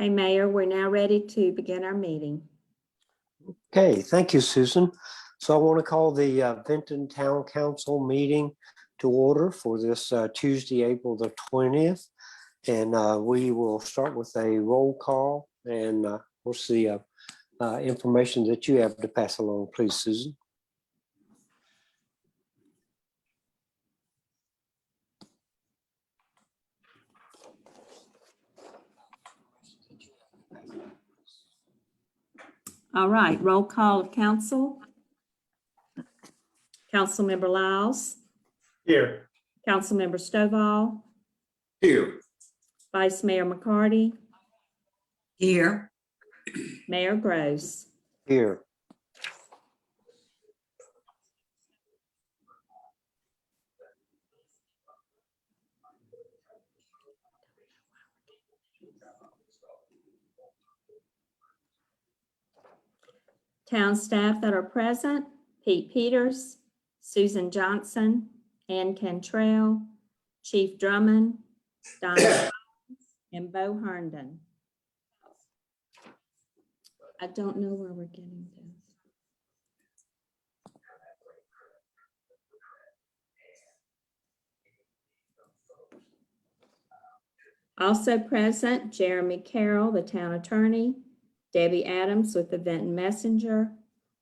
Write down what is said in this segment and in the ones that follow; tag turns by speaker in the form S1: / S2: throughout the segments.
S1: Okay, Mayor, we're now ready to begin our meeting.
S2: Okay, thank you, Susan. So I want to call the Vinton Town Council meeting to order for this Tuesday, April the 20th. And we will start with a roll call, and we'll see information that you have to pass along, please, Susan.
S1: All right, roll call of council. Councilmember Lyles,
S3: Here.
S1: Councilmember Stovall,
S3: Here.
S1: Vice Mayor McCarty,
S4: Here.
S1: Mayor Gross.
S2: Here.
S1: Town staff that are present: Pete Peters, Susan Johnson, Ann Cantrell, Chief Drummond, Donna Collins, and Bo Herndon. I don't know where we're getting this. Also present, Jeremy Carroll, the town attorney, Debbie Adams with the Vinton Messenger,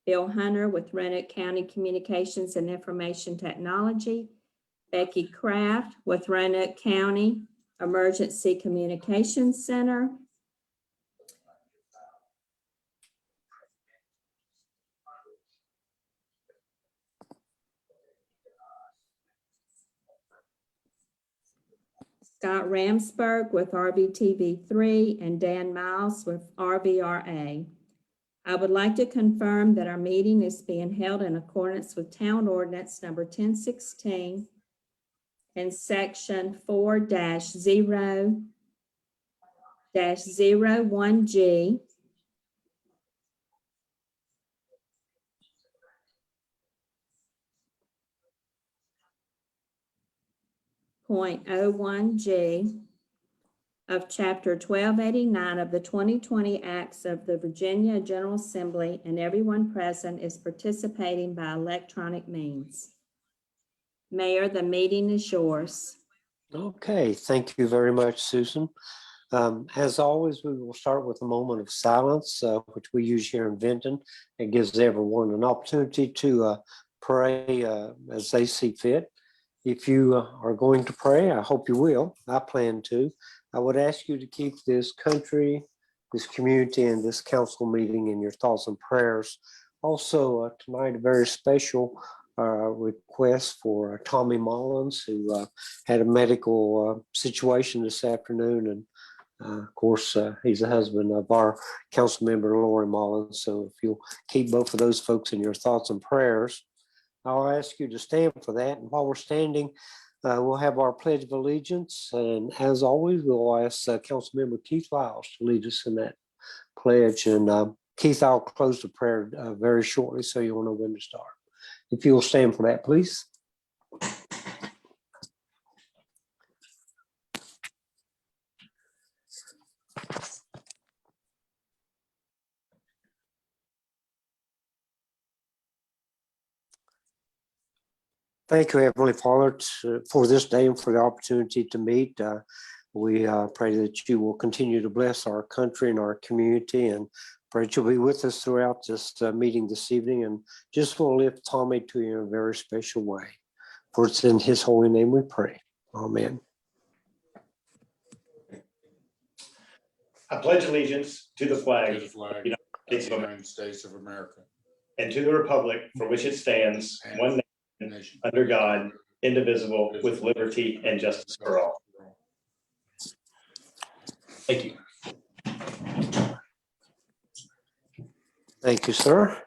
S1: Bill Hunter with Roanoke County Communications and Information Technology, Becky Kraft with Roanoke County Emergency Communications Center, Scott Ramsberg with RBTV3, and Dan Miles with RVRA. I would like to confirm that our meeting is being held in accordance with Town Ordinance number 1016 and Section 4-0-01G. .01G of Chapter 1289 of the 2020 Acts of the Virginia General Assembly, and everyone present is participating by electronic means. Mayor, the meeting is yours.
S2: Okay, thank you very much, Susan. As always, we will start with a moment of silence, which we use here in Vinton. It gives everyone an opportunity to pray as they see fit. If you are going to pray, I hope you will. I plan to. I would ask you to keep this country, this community, and this council meeting in your thoughts and prayers. Also, tonight, a very special request for Tommy Mullins, who had a medical situation this afternoon. And of course, he's the husband of our council member, Lori Mullins. So if you'll keep both of those folks in your thoughts and prayers, I'll ask you to stand for that. And while we're standing, we'll have our Pledge of Allegiance. And as always, we'll ask Councilmember Keith Lyles to lead us in that pledge. And Keith, I'll close the prayer very shortly, so you'll know when to start. If you will stand for that, please. Thank you, Heavenly Father, for this day and for the opportunity to meet. We pray that you will continue to bless our country and our community, and pray that you'll be with us throughout this meeting this evening, and just will lift Tommy to you in a very special way. For it's in his holy name we pray. Amen.
S3: I pledge allegiance to the flag
S5: To the flag
S3: of the
S5: of the United States of America,
S3: and to the republic for which it stands, one nation, under God, indivisible, with liberty and justice for all. Thank you.
S2: Thank you, sir.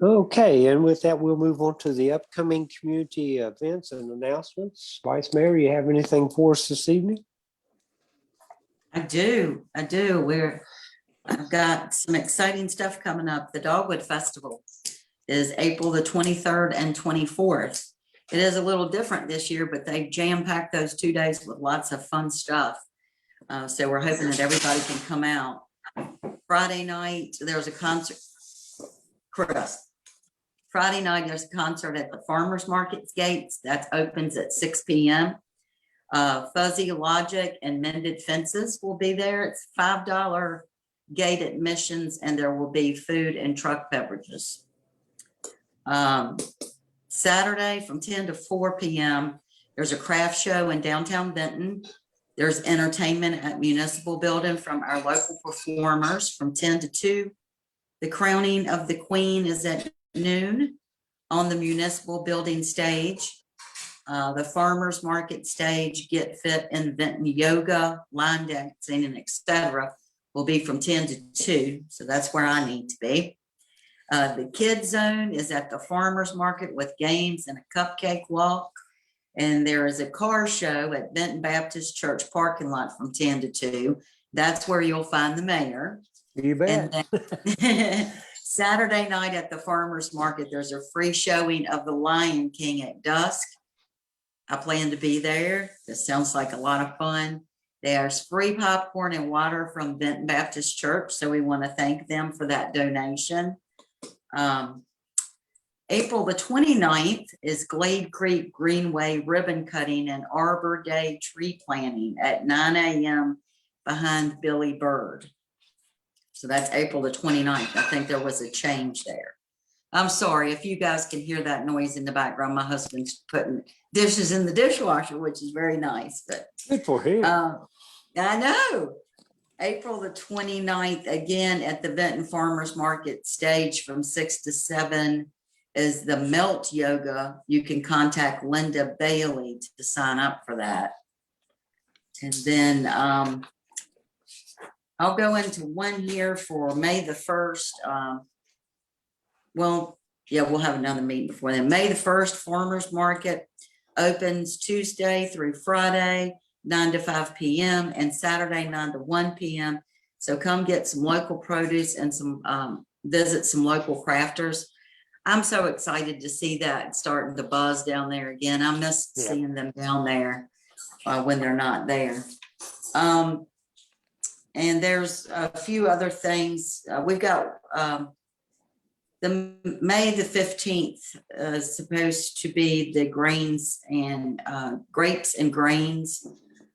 S2: Okay, and with that, we'll move on to the upcoming community events and announcements. Vice Mayor, you have anything for us this evening?
S4: I do. I've got some exciting stuff coming up. The Dogwood Festival is April the 23rd and 24th. It is a little different this year, but they jam-packed those 2 days with lots of fun stuff. So we're hoping that everybody can come out. Friday night, there's a concert. Chris. Friday night, there's a concert at the Farmers Market's gates. That opens at 6 p.m. Fuzzy Logic and Mended Fences will be there. It's $5 gate admissions, and there will be food and truck beverages. Saturday from 10 to 4 p.m. There's a craft show in downtown Benton. There's entertainment at Municipal Building from our local performers from 10 to 2. The crowning of the Queen is at noon on the Municipal Building stage. The Farmers Market stage, Get Fit and Benton Yoga, line dancing, and etc. will be from 10 to 2. So that's where I need to be. The Kids Zone is at the Farmers Market with games and a cupcake walk. And there is a car show at Benton Baptist Church parking lot from 10 to 2. That's where you'll find the mayor.
S2: You bet.
S4: And then Saturday night at the Farmers Market, there's a free showing of The Lion King at dusk. I plan to be there. This sounds like a lot of fun. There's free popcorn and water from Benton Baptist Church, so we want to thank them for that donation. April the 29th is Glade Creek Greenway ribbon cutting and Arbor Day tree planting at 9 a.m. behind Billy Bird. So that's April the 29th. I think there was a change there. I'm sorry if you guys can hear that noise in the background. My husband's putting dishes in the dishwasher, which is very nice, but
S2: Good for him.
S4: I know. April the 29th, again at the Benton Farmers Market stage from 6 to 7 is the Melt Yoga. You can contact Linda Bailey to sign up for that. And then I'll go into 1 year for May the 1st. Well, yeah, we'll have another meeting before then. May the 1st, Farmers Market opens Tuesday through Friday, 9 to 5 p.m. and Saturday, 9 to 1 p.m. So come get some local produce and some visit some local crafters. I'm so excited to see that starting to buzz down there again. I miss seeing them down there when they're not there. And there's a few other things. We've got the May the 15th is supposed to be the grains and grapes and grains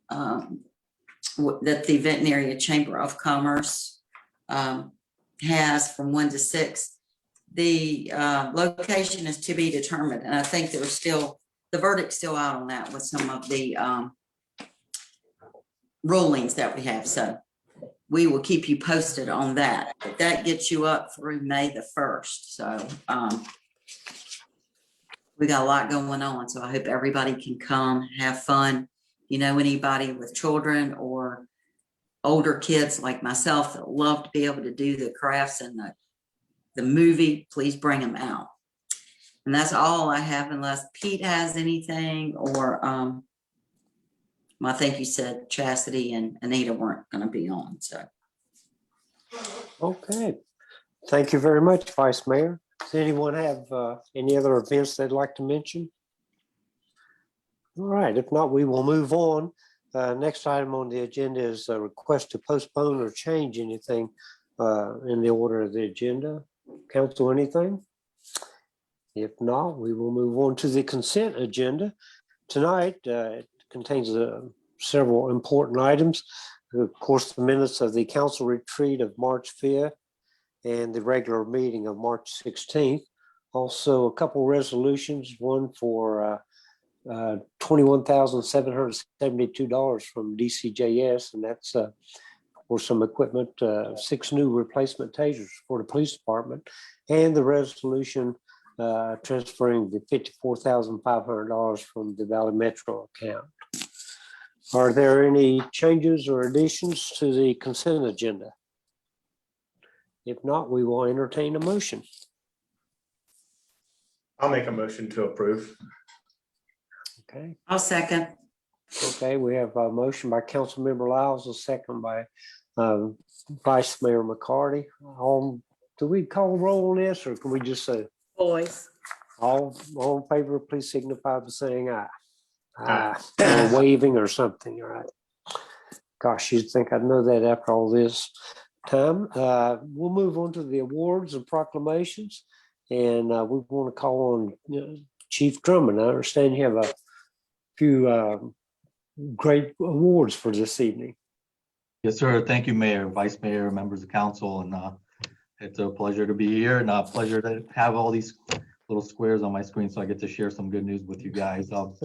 S4: that the Benton Area Chamber of Commerce has from 1 to 6. The location is to be determined, and I think there's still, the verdict's still out on that with some of the rulings that we have. So we will keep you posted on that. But that gets you up through May the 1st. So we got a lot going on. So I hope everybody can come, have fun. You know, anybody with children or older kids like myself that love to be able to do the crafts and the movie, please bring them out. And that's all I have, unless Pete has anything, or I think you said Chastity and Anita weren't going to be on. So
S2: Okay. Thank you very much, Vice Mayor. Does anyone have any other events they'd like to mention? All right, if not, we will move on. Next item on the agenda is a request to postpone or change anything in the order of the agenda. Council, anything? If not, we will move on to the consent agenda. Tonight, it contains several important items. Of course, the minutes of the council retreat of March 5th and the regular meeting of March 16th. Also, a couple resolutions, one for $21,772 from DCJS, and that's for some equipment, 6 new replacement tasers for the police department, and the resolution transferring the $54,500 from the Valley Metro account. Are there any changes or additions to the consent agenda? If not, we will entertain a motion.
S3: I'll make a motion to approve.
S2: Okay.
S4: I'll second.
S2: Okay, we have a motion by Councilmember Lyles, a second by Vice Mayor McCarty. Do we call a roll on this, or can we just say
S1: Boys.
S2: all in favor? Please signify by saying aye.
S3: Aye.
S2: Or waving or something. All right. Gosh, you'd think I'd know that after all this time. We'll move on to the awards and proclamations. And we want to call on Chief Drummond. I understand you have a few great awards for this evening.
S6: Yes, sir. Thank you, Mayor, Vice Mayor, members of council, and it's a pleasure to be here and a pleasure to have all these little squares on my screen so I get to share some good news with you guys. So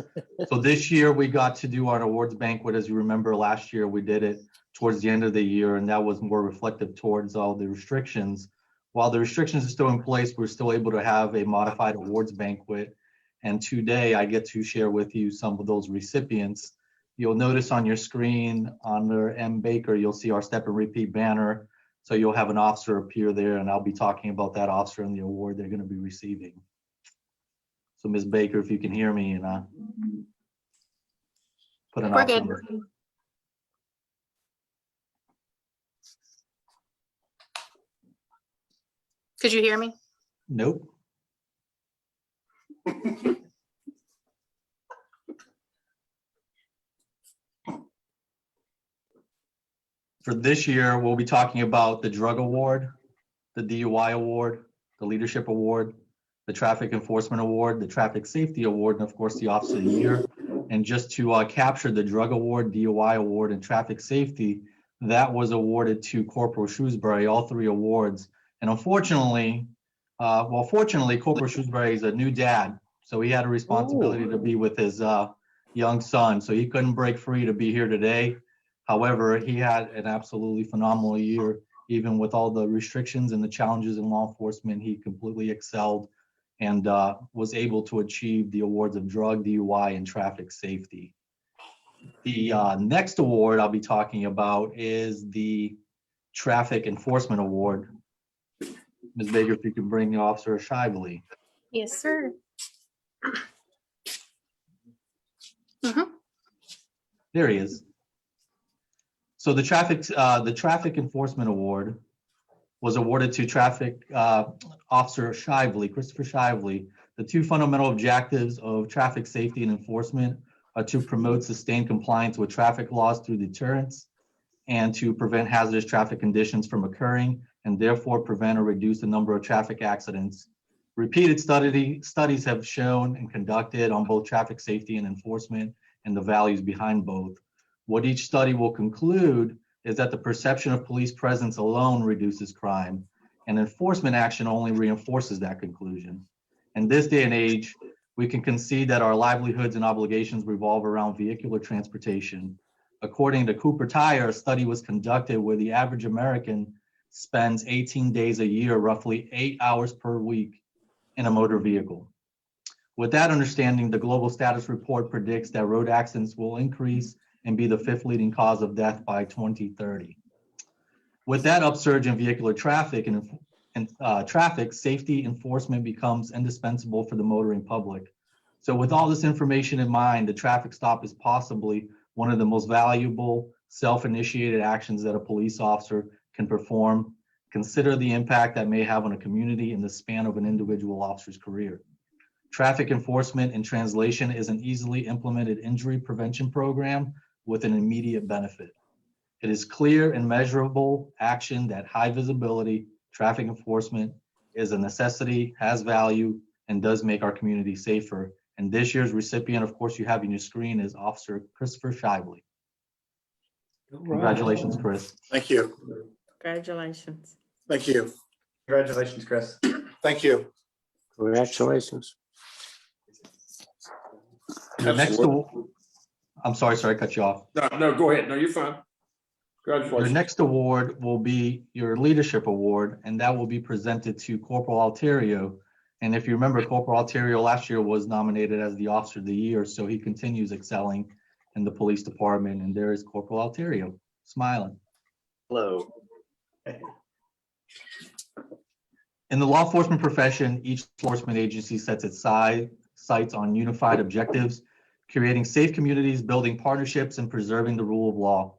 S6: this year we got to do our awards banquet. As you remember, last year we did it towards the end of the year, and that was more reflective towards all the restrictions. While the restrictions are still in place, we're still able to have a modified awards banquet. And today I get to share with you some of those recipients. You'll notice on your screen under M. Baker, you'll see our step and repeat banner. So you'll have an officer appear there, and I'll be talking about that officer and the award they're going to be receiving. So Ms. Baker, if you can hear me, and put an
S7: We're
S6: officer
S7: good.
S6: number.
S7: Could you hear me?
S6: Nope. For this year, we'll be talking about the drug award, the DUI award, the leadership award, the traffic enforcement award, the traffic safety award, and of course, the officer of the year. And just to capture the drug award, DUI award, and traffic safety, that was awarded to Corporal Shrewsbury, all three awards. And unfortunately, fortunately, Corporal Shrewsbury is a new dad. So he had a responsibility to be with his young son. So he couldn't break free to be here today. However, he had an absolutely phenomenal year. Even with all the restrictions and the challenges in law enforcement, he completely excelled and was able to achieve the awards of drug, DUI, and traffic safety. The next award I'll be talking about is the Traffic Enforcement Award. Ms. Baker, if you could bring Officer Shively.
S7: Yes, sir.
S6: There he is. So the Traffic Enforcement Award was awarded to Traffic Officer Shively, Christopher Shively. The two fundamental objectives of traffic safety and enforcement are to promote sustained compliance with traffic laws through deterrence and to prevent hazardous traffic conditions from occurring and therefore prevent or reduce the number of traffic accidents. Repeated studies have shown and conducted on both traffic safety and enforcement and the values behind both. What each study will conclude is that the perception of police presence alone reduces crime, and enforcement action only reinforces that conclusion. In this day and age, we can concede that our livelihoods and obligations revolve around vehicular transportation. According to Cooper Tire, a study was conducted where the average American spends 18 days a year, roughly 8 hours per week, in a motor vehicle. With that understanding, the Global Status Report predicts that road accidents will increase and be the 5th leading cause of death by 2030. With that upsurge in vehicular traffic and traffic, safety enforcement becomes indispensable for the motoring public. So with all this information in mind, the traffic stop is possibly one of the most valuable self-initiated actions that a police officer can perform. Consider the impact that may have on a community in the span of an individual officer's career. Traffic enforcement, in translation, is an easily implemented injury prevention program with an immediate benefit. It is clear and measurable action that high visibility traffic enforcement is a necessity, has value, and does make our community safer. And this year's recipient, of course, you have on your screen is Officer Christopher Shively. Congratulations, Chris.
S5: Thank you.
S1: Congratulations.
S5: Thank you.
S3: Congratulations, Chris.
S5: Thank you.
S2: Congratulations.
S6: The next, I'm sorry, I cut you off.
S5: No, go ahead. No, you're fine.
S6: Your
S5: Congratulations.
S6: next award will be your leadership award, and that will be presented to Corporal Alterio. And if you remember, Corporal Alterio last year was nominated as the Officer of the Year, so he continues excelling in the police department. And there is Corporal Alterio, smiling.
S3: Hello.
S6: In the law enforcement profession, each enforcement agency sets its sights on unified objectives, creating safe communities, building partnerships, and preserving the rule of law.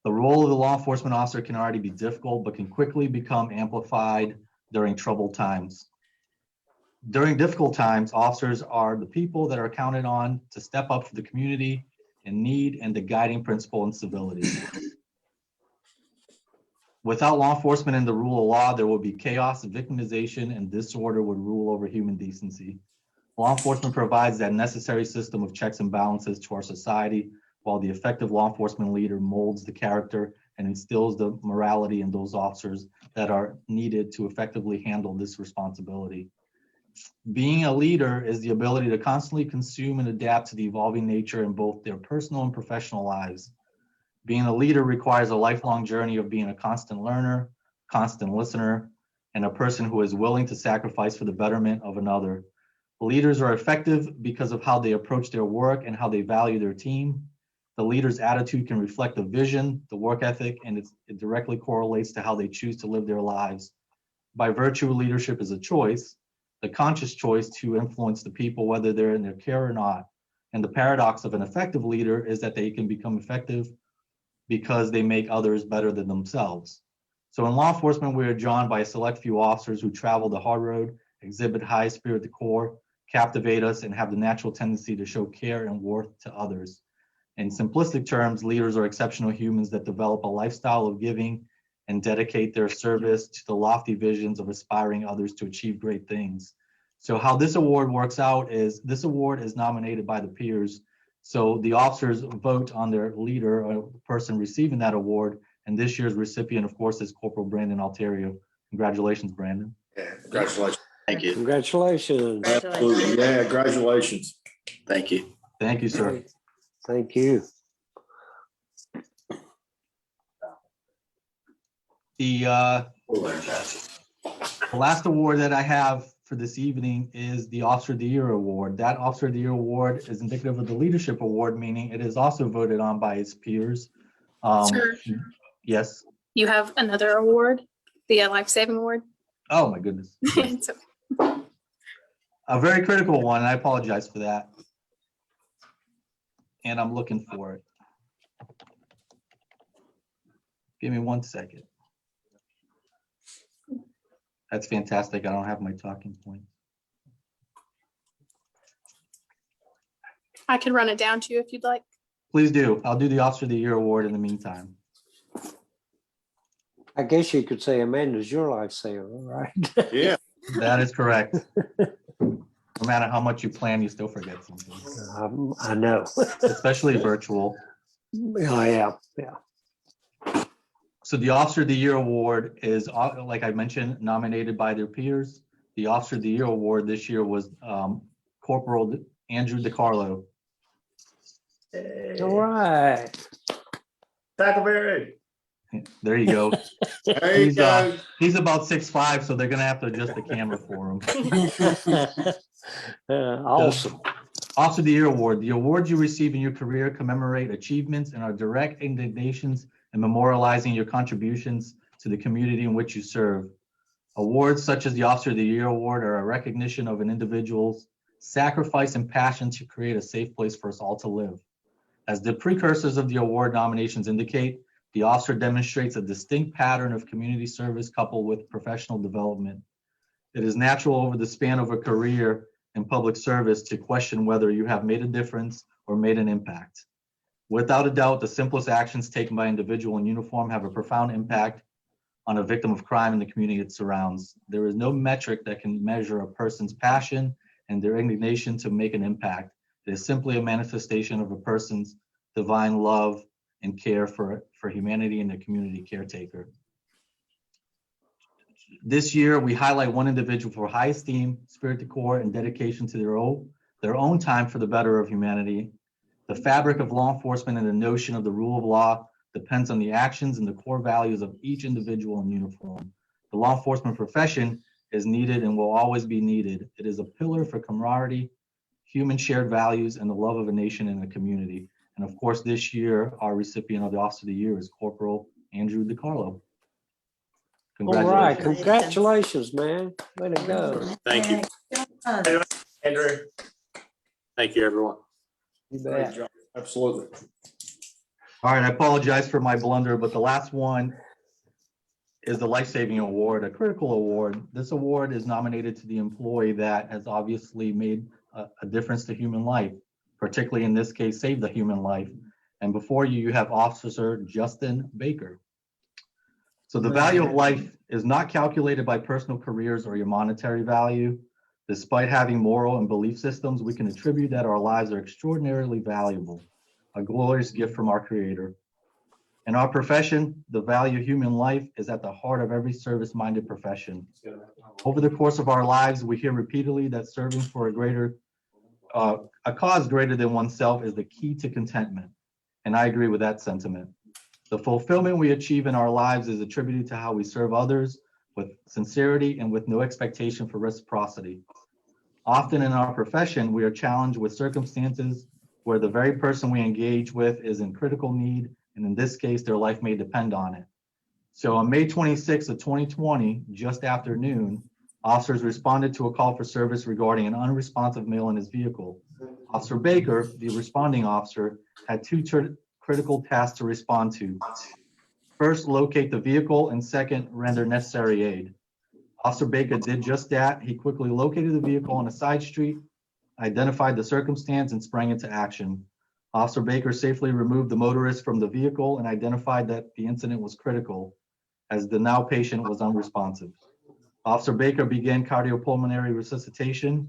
S6: The role of the law enforcement officer can already be difficult, but can quickly become amplified during troubled times. During difficult times, officers are the people that are counted on to step up for the community in need and the guiding principle in civility. Without law enforcement and the rule of law, there will be chaos, victimization, and disorder would rule over human decency. Law enforcement provides that necessary system of checks and balances to our society, while the effective law enforcement leader molds the character and instills the morality in those officers that are needed to effectively handle this responsibility. Being a leader is the ability to constantly consume and adapt to the evolving nature in both their personal and professional lives. Being a leader requires a lifelong journey of being a constant learner, constant listener, and a person who is willing to sacrifice for the betterment of another. Leaders are effective because of how they approach their work and how they value their team. The leader's attitude can reflect the vision, the work ethic, and it directly correlates to how they choose to live their lives. By virtue, leadership is a choice, the conscious choice to influence the people, whether they're in their care or not. And the paradox of an effective leader is that they can become effective because they make others better than themselves. So in law enforcement, we are drawn by a select few officers who travel the hard road, exhibit high spirit de corps, captivate us, and have the natural tendency to show care and worth to others. In simplistic terms, leaders are exceptional humans that develop a lifestyle of giving and dedicate their service to the lofty visions of aspiring others to achieve great things. So how this award works out is this award is nominated by the peers. So the officers vote on their leader or the person receiving that award. And this year's recipient, of course, is Corporal Brandon Alterio. Congratulations, Brandon.
S5: Yeah, congratulations.
S8: Thank you.
S2: Congratulations.
S5: Absolutely. Yeah, congratulations.
S8: Thank you.
S6: Thank you, sir.
S2: Thank you.
S6: The last award that I have for this evening is the Officer of the Year Award. That Officer of the Year Award is indicative of the Leadership Award, meaning it is also voted on by its peers.
S7: Sir,
S6: Yes.
S7: you have another award, the Life Saving Award.
S6: Oh, my goodness.
S7: It's okay.
S6: A very critical one, and I apologize for that. And I'm looking for it. Give me 1 second. That's fantastic. I don't have my talking point.
S7: I could run it down to you if you'd like.
S6: Please do. I'll do the Officer of the Year Award in the meantime.
S2: I guess you could say Amanda's your lifesaver, right?
S5: Yeah.
S6: That is correct. No matter how much you plan, you still forget something,
S2: I know.
S6: especially virtual.
S2: Oh, yeah.
S6: So the Officer of the Year Award is, like I mentioned, nominated by their peers. The Officer of the Year Award this year was Corporal Andrew DiCarlo.
S2: All right.
S5: Tackleberry.
S6: There you go.
S5: There you
S6: He's,
S5: go.
S6: He's about 6'5", so they're gonna have to adjust the camera for him.
S2: Awesome.
S6: Officer of the Year Award. The awards you receive in your career commemorate achievements and are direct indignations and memorializing your contributions to the community in which you serve. Awards such as the Officer of the Year Award are a recognition of an individual's sacrifice and passion to create a safe place for us all to live. As the precursors of the award nominations indicate, the officer demonstrates a distinct pattern of community service coupled with professional development. It is natural over the span of a career in public service to question whether you have made a difference or made an impact. Without a doubt, the simplest actions taken by an individual in uniform have a profound impact on a victim of crime in the community it surrounds. There is no metric that can measure a person's passion and their indignation to make an impact. It is simply a manifestation of a person's divine love and care for humanity and the community caretaker. This year, we highlight one individual for high esteem, spirit de corps, and dedication to their own time for the better of humanity. The fabric of law enforcement and the notion of the rule of law depends on the actions and the core values of each individual in uniform. The law enforcement profession is needed and will always be needed. It is a pillar for camaraderie, human shared values, and the love of a nation and a community. And of course, this year, our recipient of the Officer of the Year is Corporal Andrew DiCarlo.
S2: All right.
S6: Congratulations.
S2: Congratulations, man. Way to go.
S8: Thank you.
S3: Andrew.
S8: Thank you, everyone.
S2: You
S5: Great
S2: bet.
S5: job. Absolutely.
S6: All right, I apologize for my blunder, but the last one is the Life Saving Award, a critical award. This award is nominated to the employee that has obviously made a difference to human life, particularly in this case, saved a human life. And before you, you have Officer Justin Baker. So the value of life is not calculated by personal careers or your monetary value. Despite having moral and belief systems, we can attribute that our lives are extraordinarily valuable, a glorious gift from our Creator. In our profession, the value of human life is at the heart of every service-minded profession. Over the course of our lives, we hear repeatedly that serving for a cause greater than oneself is the key to contentment. And I agree with that sentiment. The fulfillment we achieve in our lives is attributed to how we serve others with sincerity and with no expectation for reciprocity. Often in our profession, we are challenged with circumstances where the very person we engage with is in critical need, and in this case, their life may depend on it. So on May 26th of 2020, just after noon, officers responded to a call for service regarding an unresponsive male in his vehicle. Officer Baker, the responding officer, had two critical tasks to respond to. First, locate the vehicle, and second, render necessary aid. Officer Baker did just that. He quickly located the vehicle on a side street, identified the circumstance, and sprang into action. Officer Baker safely removed the motorist from the vehicle and identified that the incident was critical, as the now patient was unresponsive. Officer Baker began cardiopulmonary resuscitation,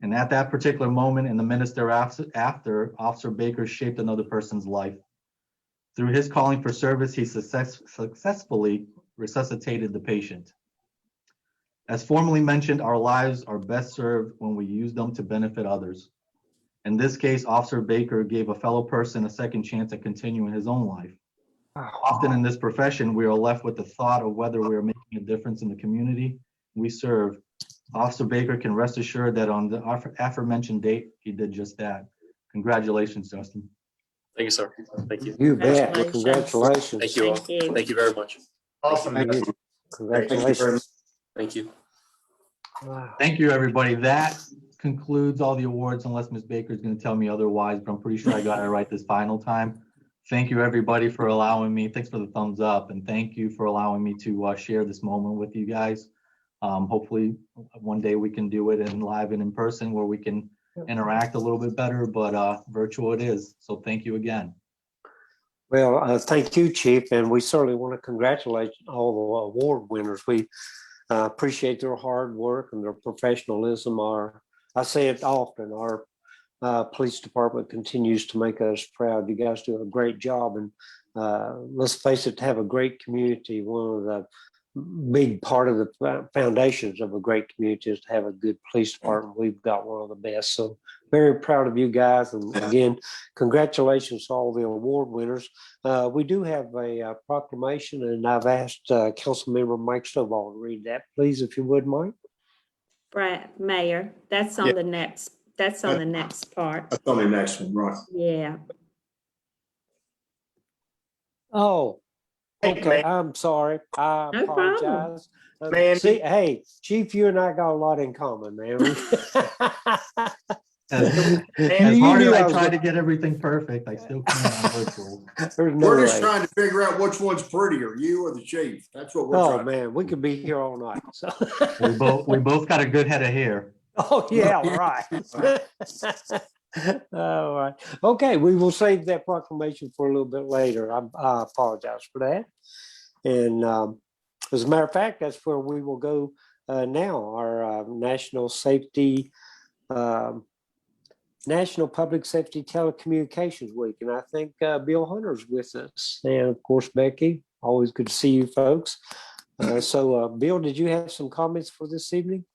S6: and at that particular moment, in the minutes thereafter, Officer Baker shaped another person's life. Through his calling for service, he successfully resuscitated the patient. As formerly mentioned, our lives are best served when we use them to benefit others. In this case, Officer Baker gave a fellow person a second chance at continuing his own life. Often in this profession, we are left with the thought of whether we are making a difference in the community we serve. Officer Baker can rest assured that on the aforementioned date, he did just that. Congratulations, Justin.
S8: Thank you, sir. Thank you.
S2: You bet.
S1: Congratulations.
S2: Congratulations.
S8: Thank you all.
S1: Thank you.
S8: Thank you very much.
S5: Awesome.
S2: Thank you. Congratulations.
S8: Thank you.
S2: Wow.
S6: Thank you, everybody. That concludes all the awards, unless Ms. Baker is going to tell me otherwise, but I'm pretty sure I got it right this final time. Thank you, everybody, for allowing me. Thanks for the thumbs up, and thank you for allowing me to share this moment with you guys. Hopefully, one day we can do it in live and in person where we can interact a little bit better, but virtual it is. So thank you again.
S2: Well, thank you, Chief, and we certainly want to congratulate all the award winners. We appreciate their hard work and their professionalism. I say it often, our police department continues to make us proud. You guys do a great job, and let's face it, to have a great community, one of the big part of the foundations of a great community is to have a good police department. We've got one of the best. So very proud of you guys. And again, congratulations to all the award winners. We do have a proclamation, and I've asked Councilmember Mike Stovall to read that, please, if you would, Mike.
S1: Brad, Mayor, that's on the next, that's on the next part.
S5: That's on the next one, right?
S1: Yeah.
S2: Oh,
S5: Hey,
S2: okay.
S5: man.
S2: I'm sorry. I
S1: No problem.
S2: apologize.
S5: Man.
S2: See, hey, Chief, you and I got a lot in common, man.
S6: As hard as I try to get everything perfect, I still can't on virtual.
S2: There's no
S5: We're just
S2: way.
S5: trying to figure out which one's prettier, you or the chief. That's what we're
S2: Oh,
S5: trying.
S2: man, we could be here all night. So.
S6: We both got a good head of hair.
S2: Oh, yeah, right. All right. Okay, we will save that proclamation for a little bit later. I apologize for that. And as a matter of fact, that's where we will go now, our National Public Safety Telecommunications Week. And I think Bill Hunter's with us. And of course, Becky, always good to see you folks. So Bill, did you have some comments for this evening?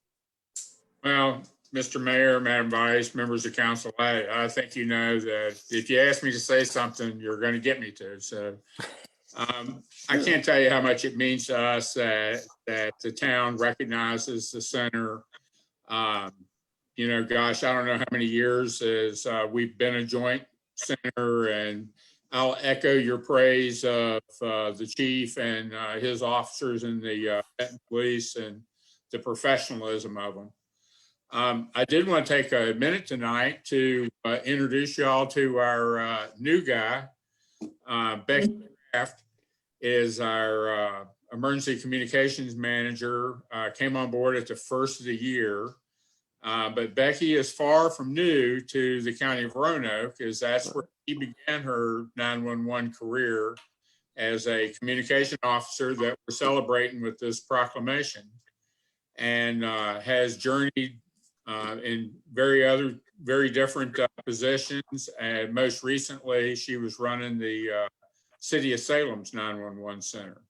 S9: Well, Mr. Mayor, Madam Vice, members of council, I think you know that if you ask me to say something, you're going to get me to. So I can't tell you how much it means to us that the town recognizes the center. You know, gosh, I don't know how many years as we've been a joint center, and I'll echo your praise of the chief and his officers in the police and the professionalism of them. I did want to take a minute tonight to introduce y'all to our new guy. Becky Kraft is our emergency communications manager, came on board at the first of the year. But Becky is far from new to the county of Roanoke, as that's where she began her 911 career as a communication officer that we're celebrating with this proclamation, and has journeyed in very different positions. And most recently, she was running the City of Salem's 911 Center.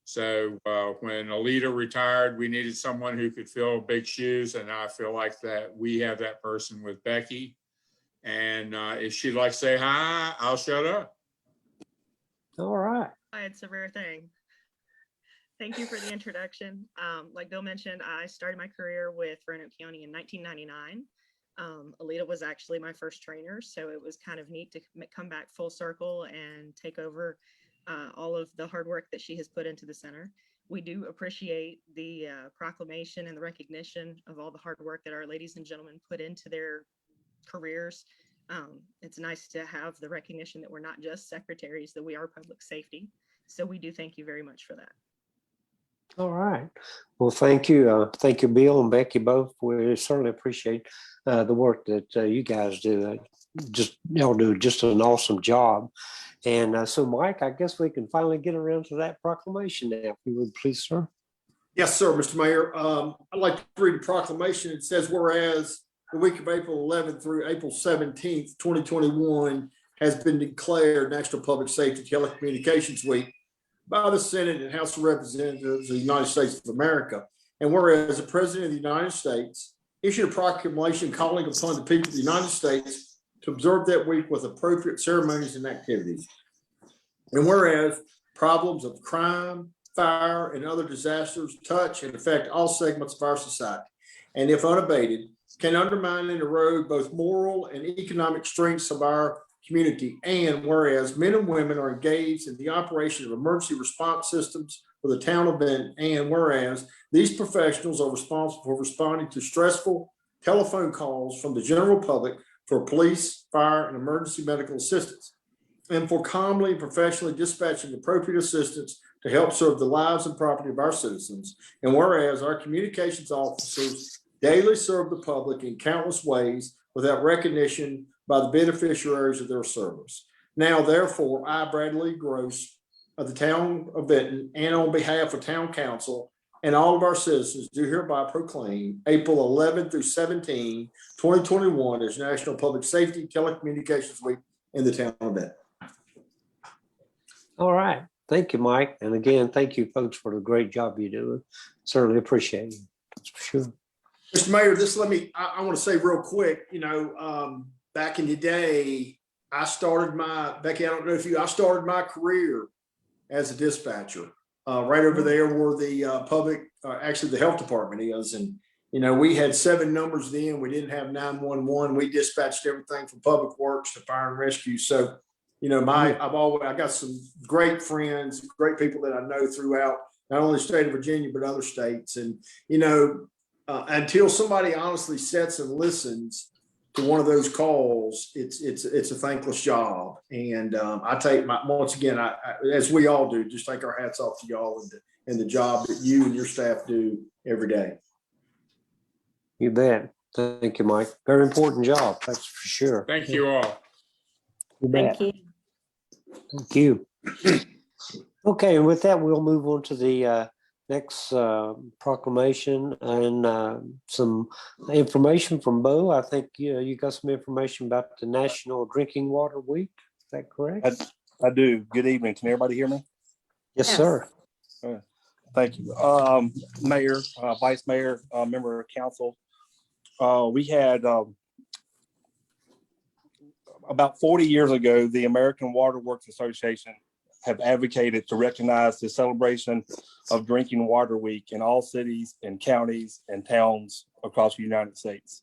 S9: So when Alita retired, we needed someone who could fill big shoes, and I feel like that we have that person with Becky. And if she'd like to say hi, I'll shut up.
S2: All right.
S10: It's a rare thing. Thank you for the introduction. Like Bill mentioned, I started my career with Roanoke County in 1999. Alita was actually my first trainer, so it was kind of neat to come back full circle and take over all of the hard work that she has put into the center. We do appreciate the proclamation and the recognition of all the hard work that our ladies and gentlemen put into their careers. It's nice to have the recognition that we're not just secretaries, that we are public safety. So we do thank you very much for that.
S2: All right. Well, thank you. Thank you, Bill and Becky, both. We certainly appreciate the work that you guys do. Y'all do just an awesome job. And so, Mike, I guess we can finally get around to that proclamation now, if you would please, sir.
S5: Yes, sir, Mr. Mayor. I'd like to read the proclamation. It says, whereas the week of April 11th through April 17th, 2021 has been declared National Public Safety Telecommunications Week by the Senate and House of Representatives of the United States of America. And whereas the President of the United States issued a proclamation calling upon the people of the United States to observe that week with appropriate ceremonies and activities. And whereas problems of crime, fire, and other disasters touch and affect all segments of our society, and if unabated, can undermine and erode both moral and economic strengths of our community. And whereas men and women are engaged in the operation of emergency response systems for the town of Benton, and whereas these professionals are responsible for responding to stressful telephone calls from the general public for police, fire, and emergency medical assistance, and for calmly and professionally dispatching appropriate assistance to help serve the lives and property of our citizens. And whereas our communications officers daily serve the public in countless ways without recognition by the beneficiaries of their service. Now, therefore, I, Bradley Gross, of the town of Benton, and on behalf of town council and all of our citizens, do hereby proclaim April 11 through 17, 2021 as National Public Safety Telecommunications Week in the town of Benton.
S2: All right. Thank you, Mike. And again, thank you folks for the great job you do. Certainly appreciate it. That's for sure.
S5: Mr. Mayor, I want to say real quick, back in the day, I started I started my career as a dispatcher right over there where the actually the health department is. And, we had 7 numbers then. We didn't have 911. We dispatched everything from public works to fire and rescue. So, I got some great friends, great people that I know throughout not only the state of Virginia, but other states. And, until somebody honestly sits and listens to one of those calls, it's a thankless job. And I take once again, as we all do, just take our hats off to y'all and the job that you and your staff do every day.
S2: You bet. Thank you, Mike. Very important job. That's for sure.
S9: Thank you all.
S2: You bet.
S1: Thank you.
S2: Thank you. Okay, and with that, we'll move on to the next proclamation and some information from Bo. I think you got some information about the National Drinking Water Week. Is that correct?
S11: I do. Good evening. Can everybody hear me?
S2: Yes,
S1: Yes.
S2: sir.
S11: Thank you. Mayor, Vice Mayor, member of council. We had about 40 years ago, the American Water Works Association have advocated to recognize the celebration of Drinking Water Week in all cities and counties and towns across the United States.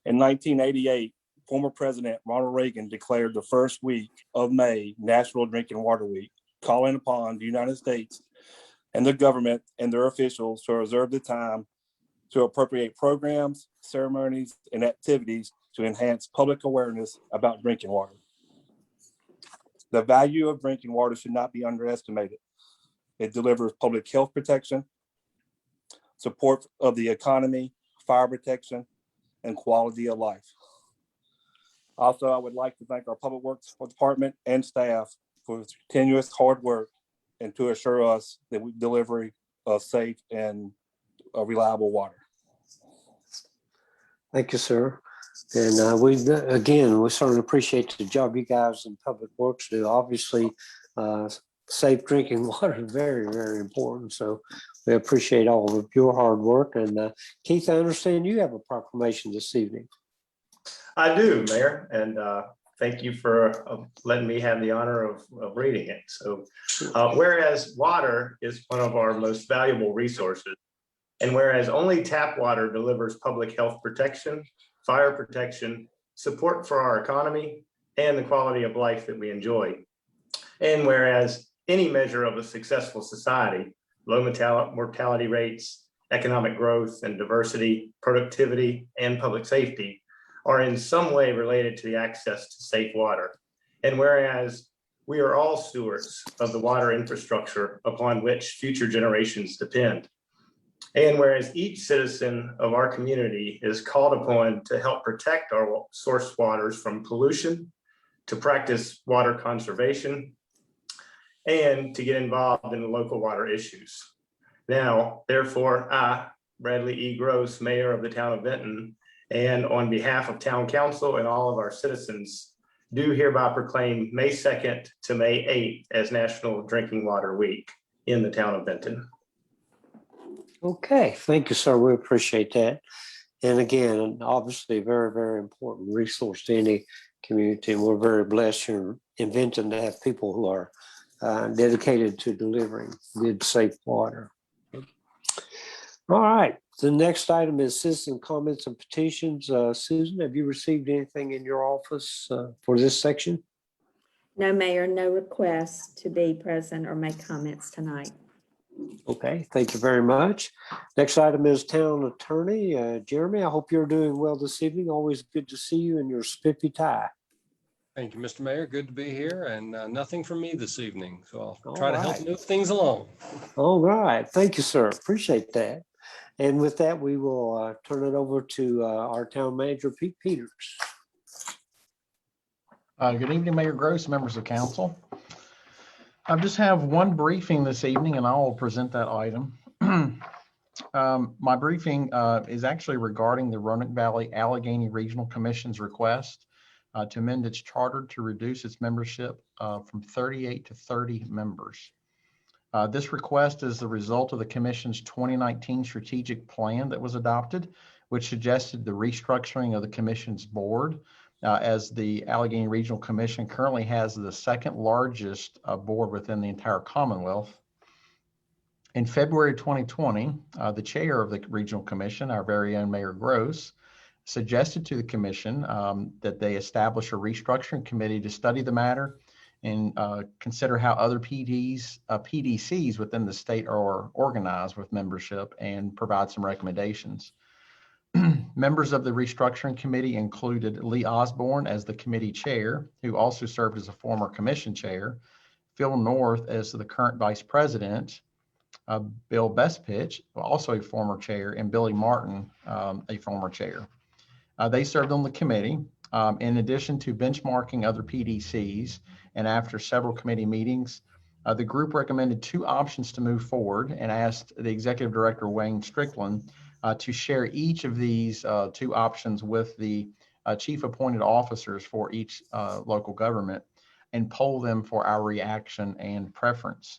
S11: In 1988, former President Ronald Reagan declared the first week of May National Drinking Water Week, calling upon the United States and the government and their officials to reserve the time to appropriate programs, ceremonies, and activities to enhance public awareness about drinking water. The value of drinking water should not be underestimated. It delivers public health protection, support of the economy, fire protection, and quality of life. Also, I would like to thank our Public Works Department and staff for his continuous hard work and to assure us that we deliver safe and reliable water.
S2: Thank you, sir. And we certainly appreciate the job you guys in Public Works do. Obviously, safe drinking water is very, very important. So we appreciate all of your hard work. And Keith, I understand you have a proclamation this evening.
S3: I do, Mayor, and thank you for letting me have the honor of reading it. So whereas water is one of our most valuable resources, and whereas only tap water delivers public health protection, fire protection, support for our economy, and the quality of life that we enjoy. And whereas any measure of a successful society, low mortality rates, economic growth and diversity, productivity, and public safety are in some way related to the access to safe water. And whereas we are all stewards of the water infrastructure upon which future generations depend. And whereas each citizen of our community is called upon to help protect our source waters from pollution, to practice water conservation, and to get involved in the local water issues. Now, therefore, I, Bradley E. Gross, Mayor of the town of Benton, and on behalf of Town Council and all of our citizens, do hereby proclaim May 2nd to May 8th as National Drinking Water Week in the town of Benton.
S2: Okay, thank you, sir. We appreciate that. And again, obviously, a very, very important resource to any community. And we're very blessed here in Benton to have people who are dedicated to delivering good, safe water. All right, the next item is citizen comments and petitions. Susan, have you received anything in your office for this section?
S1: No, Mayor, no requests to be present or make comments tonight.
S2: Okay, thank you very much. Next item is town attorney. Jeremy, I hope you're doing well this evening. Always good to see you in your spiffy tie.
S12: Thank you, Mr. Mayor. Good to be here, and nothing from me this evening. So I'll
S2: All
S12: try to help
S2: right.
S12: move things along.
S2: All right, thank you, sir. Appreciate that. And with that, we will turn it over to our town manager, Pete Peters.
S13: Good evening, Mayor Gross, members of council. I just have one briefing this evening, and I will present that item. My briefing is actually regarding the Roanoke Valley Allegheny Regional Commission's request to amend its charter to reduce its membership from 38 to 30 members. This request is the result of the Commission's 2019 strategic plan that was adopted, which suggested the restructuring of the Commission's board, as the Allegheny Regional Commission currently has the second largest board within the entire Commonwealth. In February 2020, the chair of the Regional Commission, our very own Mayor Gross, suggested to the Commission that they establish a restructuring committee to study the matter and consider how other PDCs within the state are organized with membership and provide some recommendations. Members of the restructuring committee included Lee Osborne as the committee chair, who also served as a former commission chair, Phil North as the current vice president, Bill Bestpitch, also a former chair, and Billy Martin, a former chair. They served on the committee. In addition to benchmarking other PDCs, and after several committee meetings, the group recommended two options to move forward and asked the executive director, Wayne Strickland, to share each of these two options with the chief appointed officers for each local government and poll them for our reaction and preference.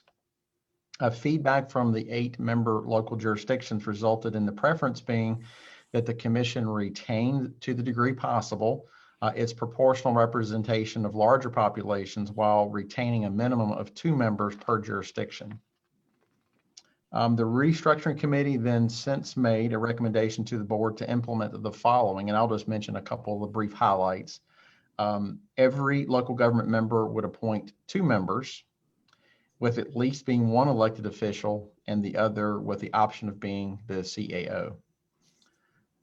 S13: Feedback from the 8-member local jurisdictions resulted in the preference being that the commission retain, to the degree possible, its proportional representation of larger populations while retaining a minimum of 2 members per jurisdiction. The restructuring committee then since made a recommendation to the board to implement the following, and I'll just mention a couple of the brief highlights. Every local government member would appoint 2 members, with at least being one elected official and the other with the option of being the CAO.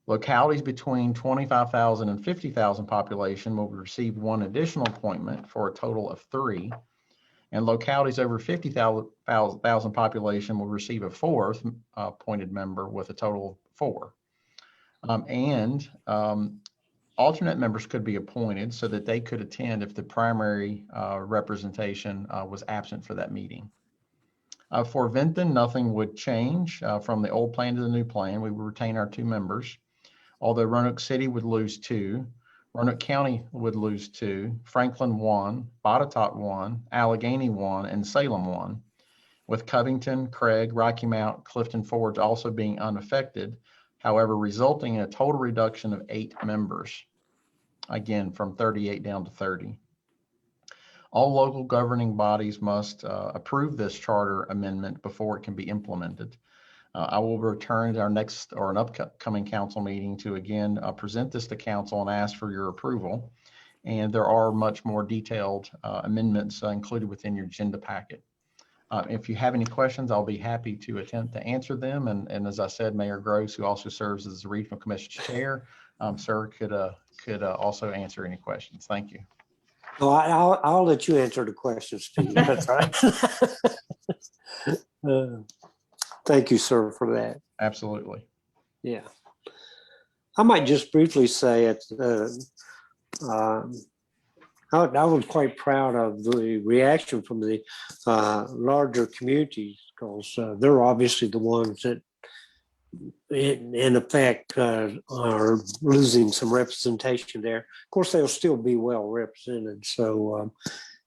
S13: Localities between 25,000 and 50,000 population will receive 1 additional appointment for a total of 3. And localities over 50,000 population will receive a 4th appointed member with a total of 4. Alternate members could be appointed so that they could attend if the primary representation was absent for that meeting. For Vinton, nothing would change from the old plan to the new plan. We would retain our 2 members, although Roanoke City would lose 2, Roanoke County would lose 2, Franklin 1, Botetourt 1, Allegheny 1, and Salem 1, with Covington, Craig, Rocky Mount, Clifton Forge also being unaffected, however, resulting in a total reduction of 8 members, again, from 38 down to 30. All local governing bodies must approve this charter amendment before it can be implemented. I will return to our next or an upcoming council meeting to again present this to council and ask for your approval. And there are much more detailed amendments included within your agenda packet. If you have any questions, I'll be happy to attempt to answer them. And as I said, Mayor Gross, who also serves as the Regional Commission Chair, sir, could also answer any questions. Thank you.
S2: No, I'll let you answer the questions, Steve. That's right. Thank you, sir, for that.
S13: Absolutely.
S2: Yeah. I might just briefly say it. I was quite proud of the reaction from the larger communities because they're obviously the ones that in effect are losing some representation there. Of course, they'll still be well represented. So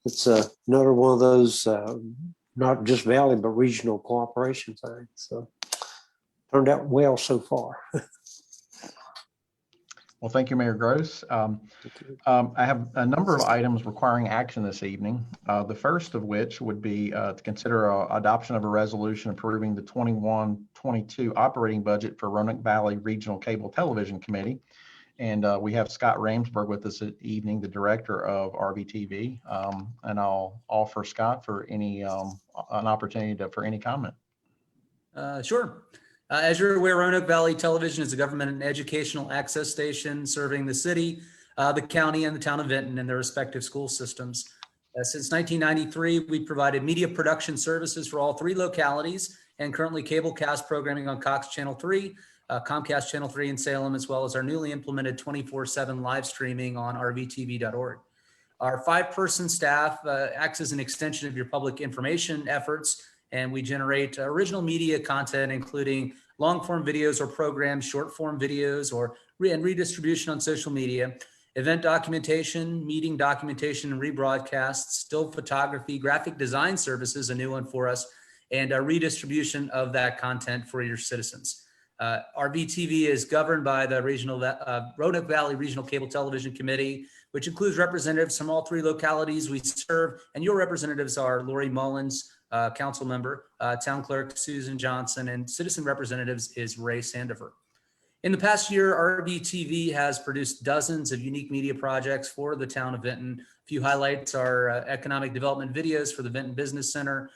S2: it's another one of those, not just Valley, but regional cooperation things. So turned out well so far.
S13: Well, thank you, Mayor Gross. I have a number of items requiring action this evening. The first of which would be to consider adoption of a resolution approving the 21-22 operating budget for Roanoke Valley Regional Cable Television Committee. And we have Scott Ramsberg with us this evening, the director of RVTV. And I'll offer Scott for any an opportunity for any comment.
S14: Sure. As you're aware, Roanoke Valley Television is a government and educational access station serving the city, the county, and the town of Vinton and their respective school systems. Since 1993, we've provided media production services for all 3 localities and currently cablecast programming on Cox Channel 3, Comcast Channel 3 in Salem, as well as our newly implemented 24/7 live streaming on rvtv.org. Our 5-person staff acts as an extension of your public information efforts, and we generate original media content, including long-form videos or programs, short-form videos, and redistribution on social media, event documentation, meeting documentation and rebroadcasts, still photography, graphic design services, a new one for us, and a redistribution of that content for your citizens. RVTV is governed by the Roanoke Valley Regional Cable Television Committee, which includes representatives from all 3 localities we serve, and your representatives are Lori Mullins, council member, town clerk Susan Johnson, and citizen representatives is Ray Sandifer. In the past year, RVTV has produced dozens of unique media projects for the town of Vinton. A few highlights are economic development videos for the Vinton Business Center,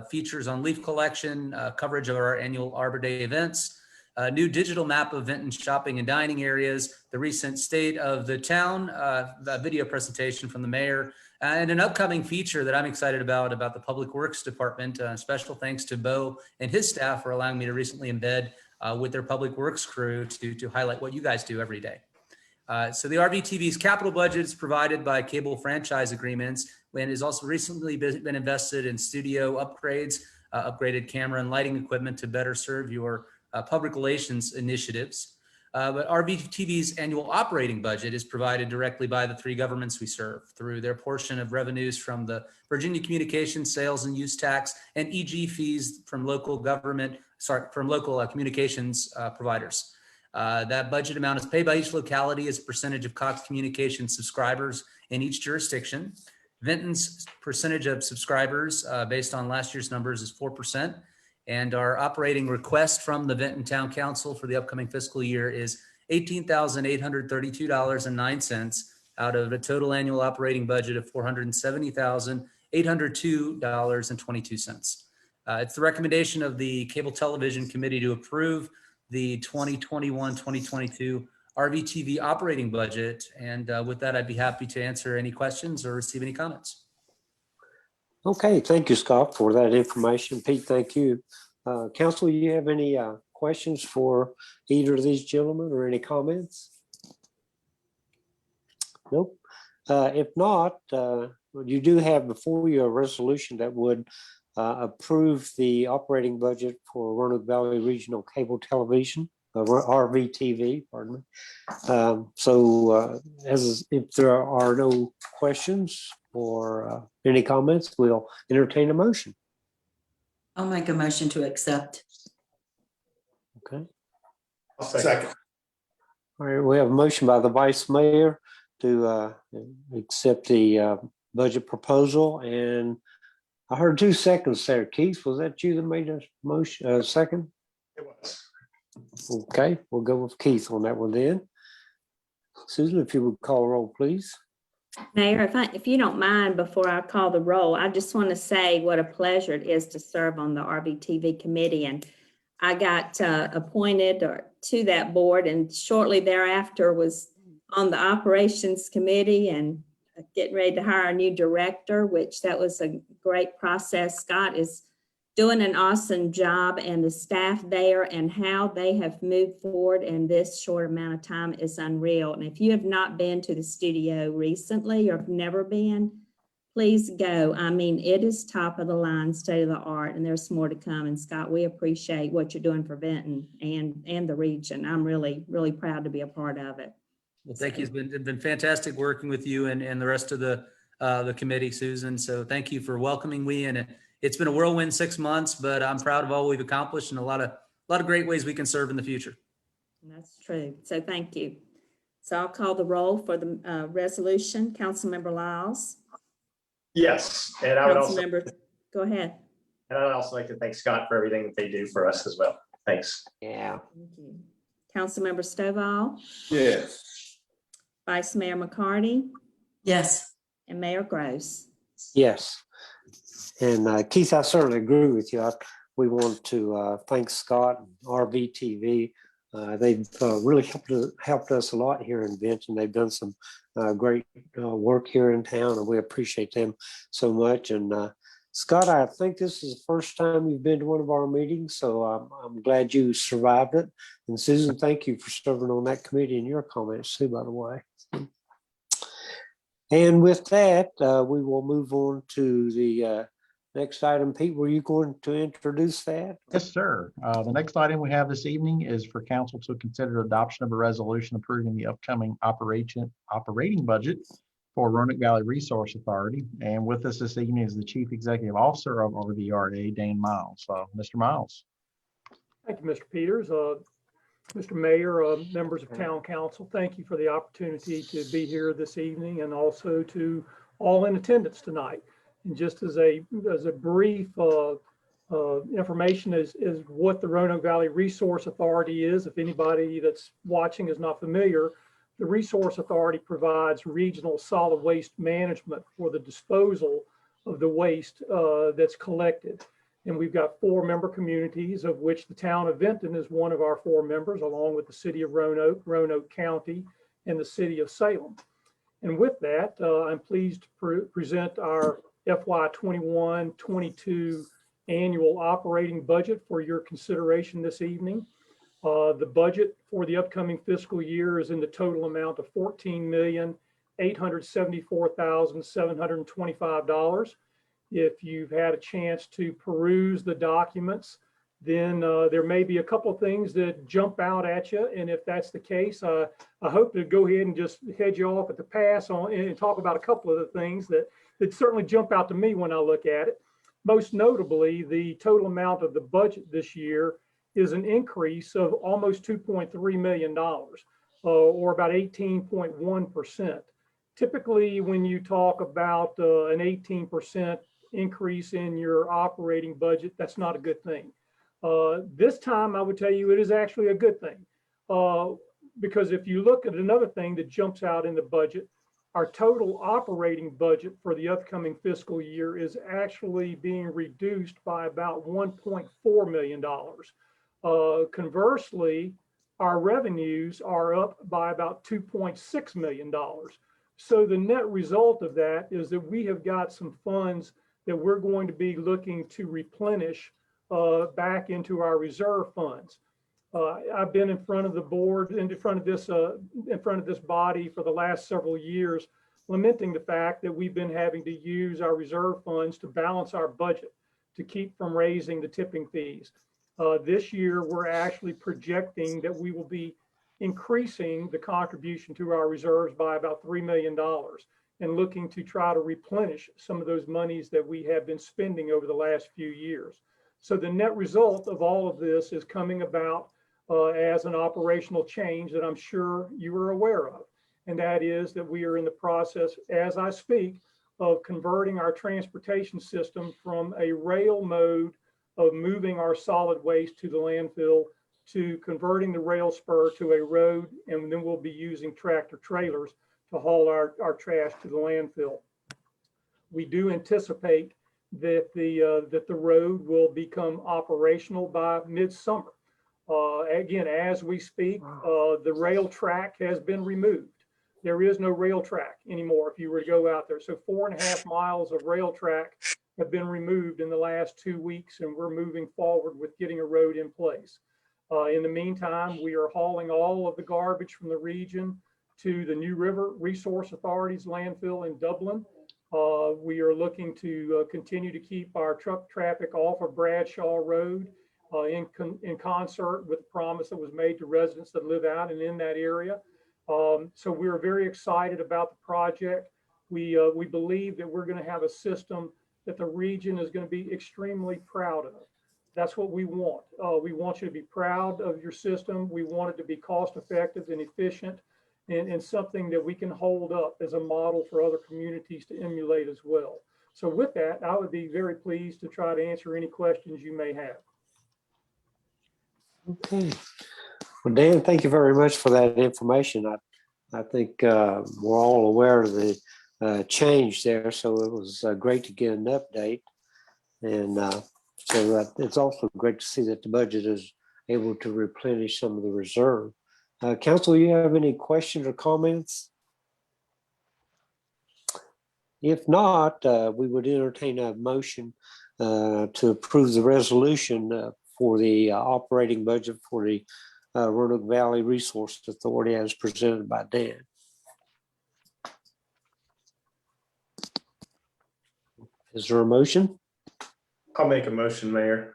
S14: features on leaf collection, coverage of our annual Arbor Day events, a new digital map of Vinton shopping and dining areas, the recent state of the town, the video presentation from the mayor, and an upcoming feature that I'm excited about the Public Works Department. Special thanks to Bo and his staff for allowing me to recently embed with their Public Works crew to highlight what you guys do every day. So the RVTV's capital budget is provided by cable franchise agreements and has also recently been invested in studio upgrades, upgraded camera and lighting equipment to better serve your public relations initiatives. But RVTV's annual operating budget is provided directly by the 3 governments we serve through their portion of revenues from the Virginia Communications Sales and Use Tax and EG fees from local communications providers. That budget amount is paid by each locality as a percentage of Cox Communications subscribers in each jurisdiction. Vinton's percentage of subscribers based on last year's numbers is 4%. And our operating request from the Vinton Town Council for the upcoming fiscal year is $18,832.09 out of a total annual operating budget of $470,802.22. It's the recommendation of the Cable Television Committee to approve the 2021-2022 RVTV operating budget. And with that, I'd be happy to answer any questions or receive any comments.
S2: Okay, thank you, Scott, for that information. Pete, thank you. Council, you have any questions for either of these gentlemen or any comments? Nope. If not, you do have before you a resolution that would approve the operating budget for Roanoke Valley Regional Cable Television, RVTV, pardon me. As if there are no questions or any comments, we'll entertain a motion.
S4: I'll make a motion to accept.
S2: Okay.
S3: I'll second.
S2: All right, we have a motion by the vice mayor to accept the budget proposal, and I heard 2 seconds there. Keith, was that you that made a motion, second?
S3: It was.
S2: Okay, we'll go with Keith on that one then. Susan, if you would call roll, please.
S1: Mayor, if you don't mind, before I call the roll, I just want to say what a pleasure it is to serve on the RVTV committee. And I got appointed to that board, and shortly thereafter was on the operations committee and getting ready to hire a new director, which that was a great process. Scott is doing an awesome job, and the staff there and how they have moved forward in this short amount of time is unreal. And if you have not been to the studio recently or have never been, please go. I mean, it is top of the line, state of the art, and there's more to come. And Scott, we appreciate what you're doing for Benton and the region. I'm really, really proud to be a part of it.
S14: Well, thank you. It's been fantastic working with you and the rest of the committee, Susan. So thank you for welcoming me. And it's been a whirlwind 6 months, but I'm proud of all we've accomplished and a lot of great ways we can serve in the future.
S1: That's true. So thank you. So I'll call the roll for the resolution. Councilmember Lyles.
S3: Yes, and I would also,
S1: Go ahead.
S3: and I'd also like to thank Scott for everything that they do for us as well. Thanks.
S2: Yeah.
S1: Thank you. Councilmember Stovall,
S5: Yes.
S1: Vice Mayor McCarty,
S4: Yes.
S1: and Mayor Gross.
S2: Yes. And Keith, I certainly agree with you. We want to thank Scott and RVTV. They've really helped us a lot here in Benton. They've done some great work here in town, and we appreciate them so much. And Scott, I think this is the first time you've been to one of our meetings, so I'm glad you survived it. And Susan, thank you for serving on that committee and your comments too, by the way. And with that, we will move on to the next item. Pete, were you going to introduce that?
S13: Yes, sir. The next item we have this evening is for council to consider adoption of a resolution approving the upcoming operating budget for Roanoke Valley Resource Authority. And with us this evening is the Chief Executive Officer of RVRA, Dane Miles. So, Mr. Miles.
S15: Thank you, Mr. Peters. Mr. Mayor, members of Town Council, thank you for the opportunity to be here this evening, and also to all in attendance tonight. And just as a brief information is what the Roanoke Valley Resource Authority is. If anybody that's watching is not familiar, the Resource Authority provides regional solid waste management for the disposal of the waste that's collected. And we've got 4 member communities, of which the town of Benton is one of our 4 members, along with the city of Roanoke, Roanoke County, and the city of Salem. And with that, I'm pleased to present our FY 21-22 annual operating budget for your consideration this evening. The budget for the upcoming fiscal year is in the total amount of $14,874,725. If you've had a chance to peruse the documents, then there may be a couple of things that jump out at you. And if that's the case, I hope to go ahead and just head you off at the pass on and talk about a couple of the things that certainly jump out to me when I look at it. Most notably, the total amount of the budget this year is an increase of almost $2.3 million, or about 18.1%. Typically, when you talk about an 18% increase in your operating budget, that's not a good thing. This time, I would tell you it is actually a good thing, because if you look at another thing that jumps out in the budget, our total operating budget for the upcoming fiscal year is actually being reduced by about $1.4 million. Conversely, our revenues are up by about $2.6 million. So the net result of that is that we have got some funds that we're going to be looking to replenish back into our reserve funds. I've been in front of the board and in front of this body for the last several years, lamenting the fact that we've been having to use our reserve funds to balance our budget to keep from raising the tipping fees. This year, we're actually projecting that we will be increasing the contribution to our reserves by about $3 million and looking to try to replenish some of those monies that we have been spending over the last few years. So the net result of all of this is coming about as an operational change that I'm sure you are aware of. And that is that we are in the process, as I speak, of converting our transportation system from a rail mode of moving our solid waste to the landfill to converting the rail spur to a road, and then we'll be using tractor trailers to haul our trash to the landfill. We do anticipate that the road will become operational by midsummer. Again, as we speak, the rail track has been removed. There is no rail track anymore if you were to go out there. So 4.5 miles of rail track have been removed in the last 2 weeks, and we're moving forward with getting a road in place. In the meantime, we are hauling all of the garbage from the region to the New River Resource Authority's landfill in Dublin. We are looking to continue to keep our truck traffic off of Bradshaw Road in concert with the promise that was made to residents that live out and in that area. So we're very excited about the project. We believe that we're going to have a system that the region is going to be extremely proud of. That's what we want. We want you to be proud of your system. We want it to be cost effective and efficient, and something that we can hold up as a model for other communities to emulate as well. So with that, I would be very pleased to try to answer any questions you may have.
S2: Okay. Well, Dan, thank you very much for that information. I think we're all aware of the change there, so it was great to get an update. And so it's also great to see that the budget is able to replenish some of the reserve. Council, you have any questions or comments? If not, we would entertain a motion to approve the resolution for the operating budget for the Roanoke Valley Resource Authority as presented by Dan. Is there a motion?
S3: I'll make a motion, Mayor.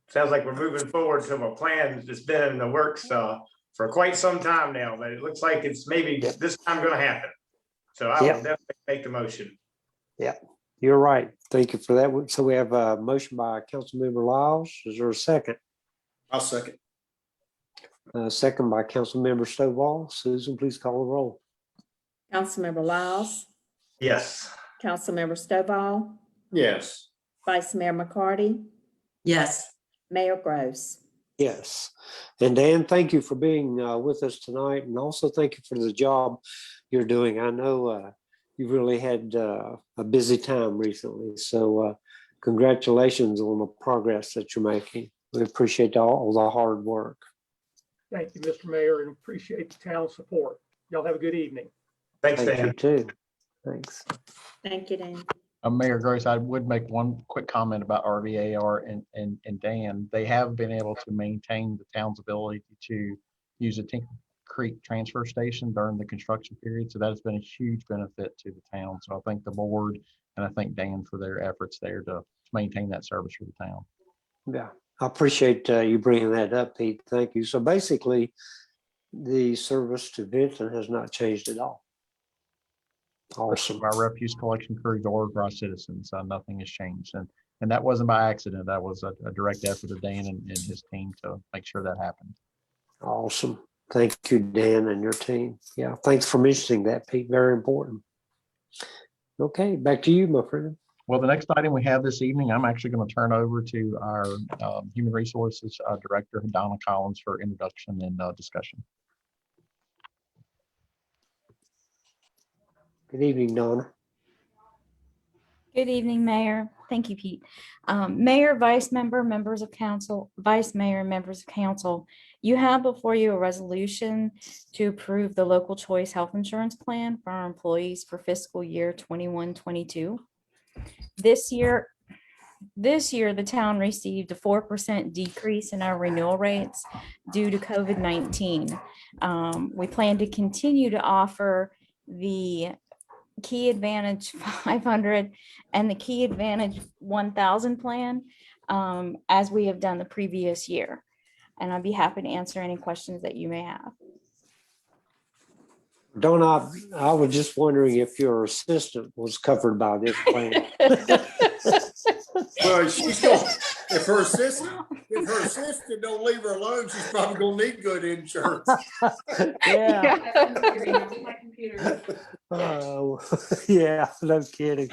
S3: Sounds like we're moving forward to a plan that's been in the works for quite some time now, but it looks like it's maybe this time going to happen. So I will definitely make the motion.
S2: Yeah, you're right. Thank you for that. So we have a motion by Councilmember Lyles. Is there a second?
S5: I'll second.
S2: Second by Councilmember Stovall. Susan, please call the roll.
S1: Councilmember Lyles,
S3: Yes.
S1: Councilmember Stovall,
S5: Yes.
S1: Vice Mayor McCarty,
S4: Yes.
S1: Mayor Gross.
S2: Yes. And Dan, thank you for being with us tonight. And also thank you for the job you're doing. I know you've really had a busy time recently. So congratulations on the progress that you're making. We appreciate all the hard work.
S15: Thank you, Mr. Mayor, and appreciate the town's support. Y'all have a good evening.
S3: Thanks,
S2: Thank
S3: Dan.
S2: you too. Thanks.
S1: Thank you, Dan.
S13: Mayor Gross, I would make one quick comment about RVAR and Dan. They have been able to maintain the town's ability to use a Tinker Creek transfer station during the construction period. So that has been a huge benefit to the town. So I thank the board and I thank Dan for their efforts there to maintain that service for the town.
S2: Yeah, I appreciate you bringing that up, Pete. Thank you. So basically, the service to Benton has not changed at all. Awesome.
S13: Our refuse collection crews or our citizens, nothing has changed. And that wasn't by accident. That was a direct effort of Dan and his team to make sure that happened.
S2: Awesome. Thank you, Dan, and your team. Yeah, thanks for mentioning that, Pete. Very important. Okay, back to you, my friend.
S13: Well, the next item we have this evening, I'm actually going to turn over to our Human Resources Director, Donna Collins, for introduction and discussion.
S2: Good evening, Donna.
S16: Good evening, Mayor. Thank you, Pete. Mayor, Vice Member, members of council, Vice Mayor, members of council, you have before you a resolution to approve the local choice health insurance plan for our employees for fiscal year 21-22. This year, This year, the town received a 4% decrease in our renewal rates due to COVID-19. We plan to continue to offer the Key Advantage 500 and the Key Advantage 1000 plan as we have done the previous year. And I'd be happy to answer any questions that you may have.
S2: Donna, I was just wondering if your assistant was covered by this plan.
S5: Well, she's going, if her assistant don't leave her alone, she's probably gonna need good insurance.
S2: Yeah. Yeah, no kidding.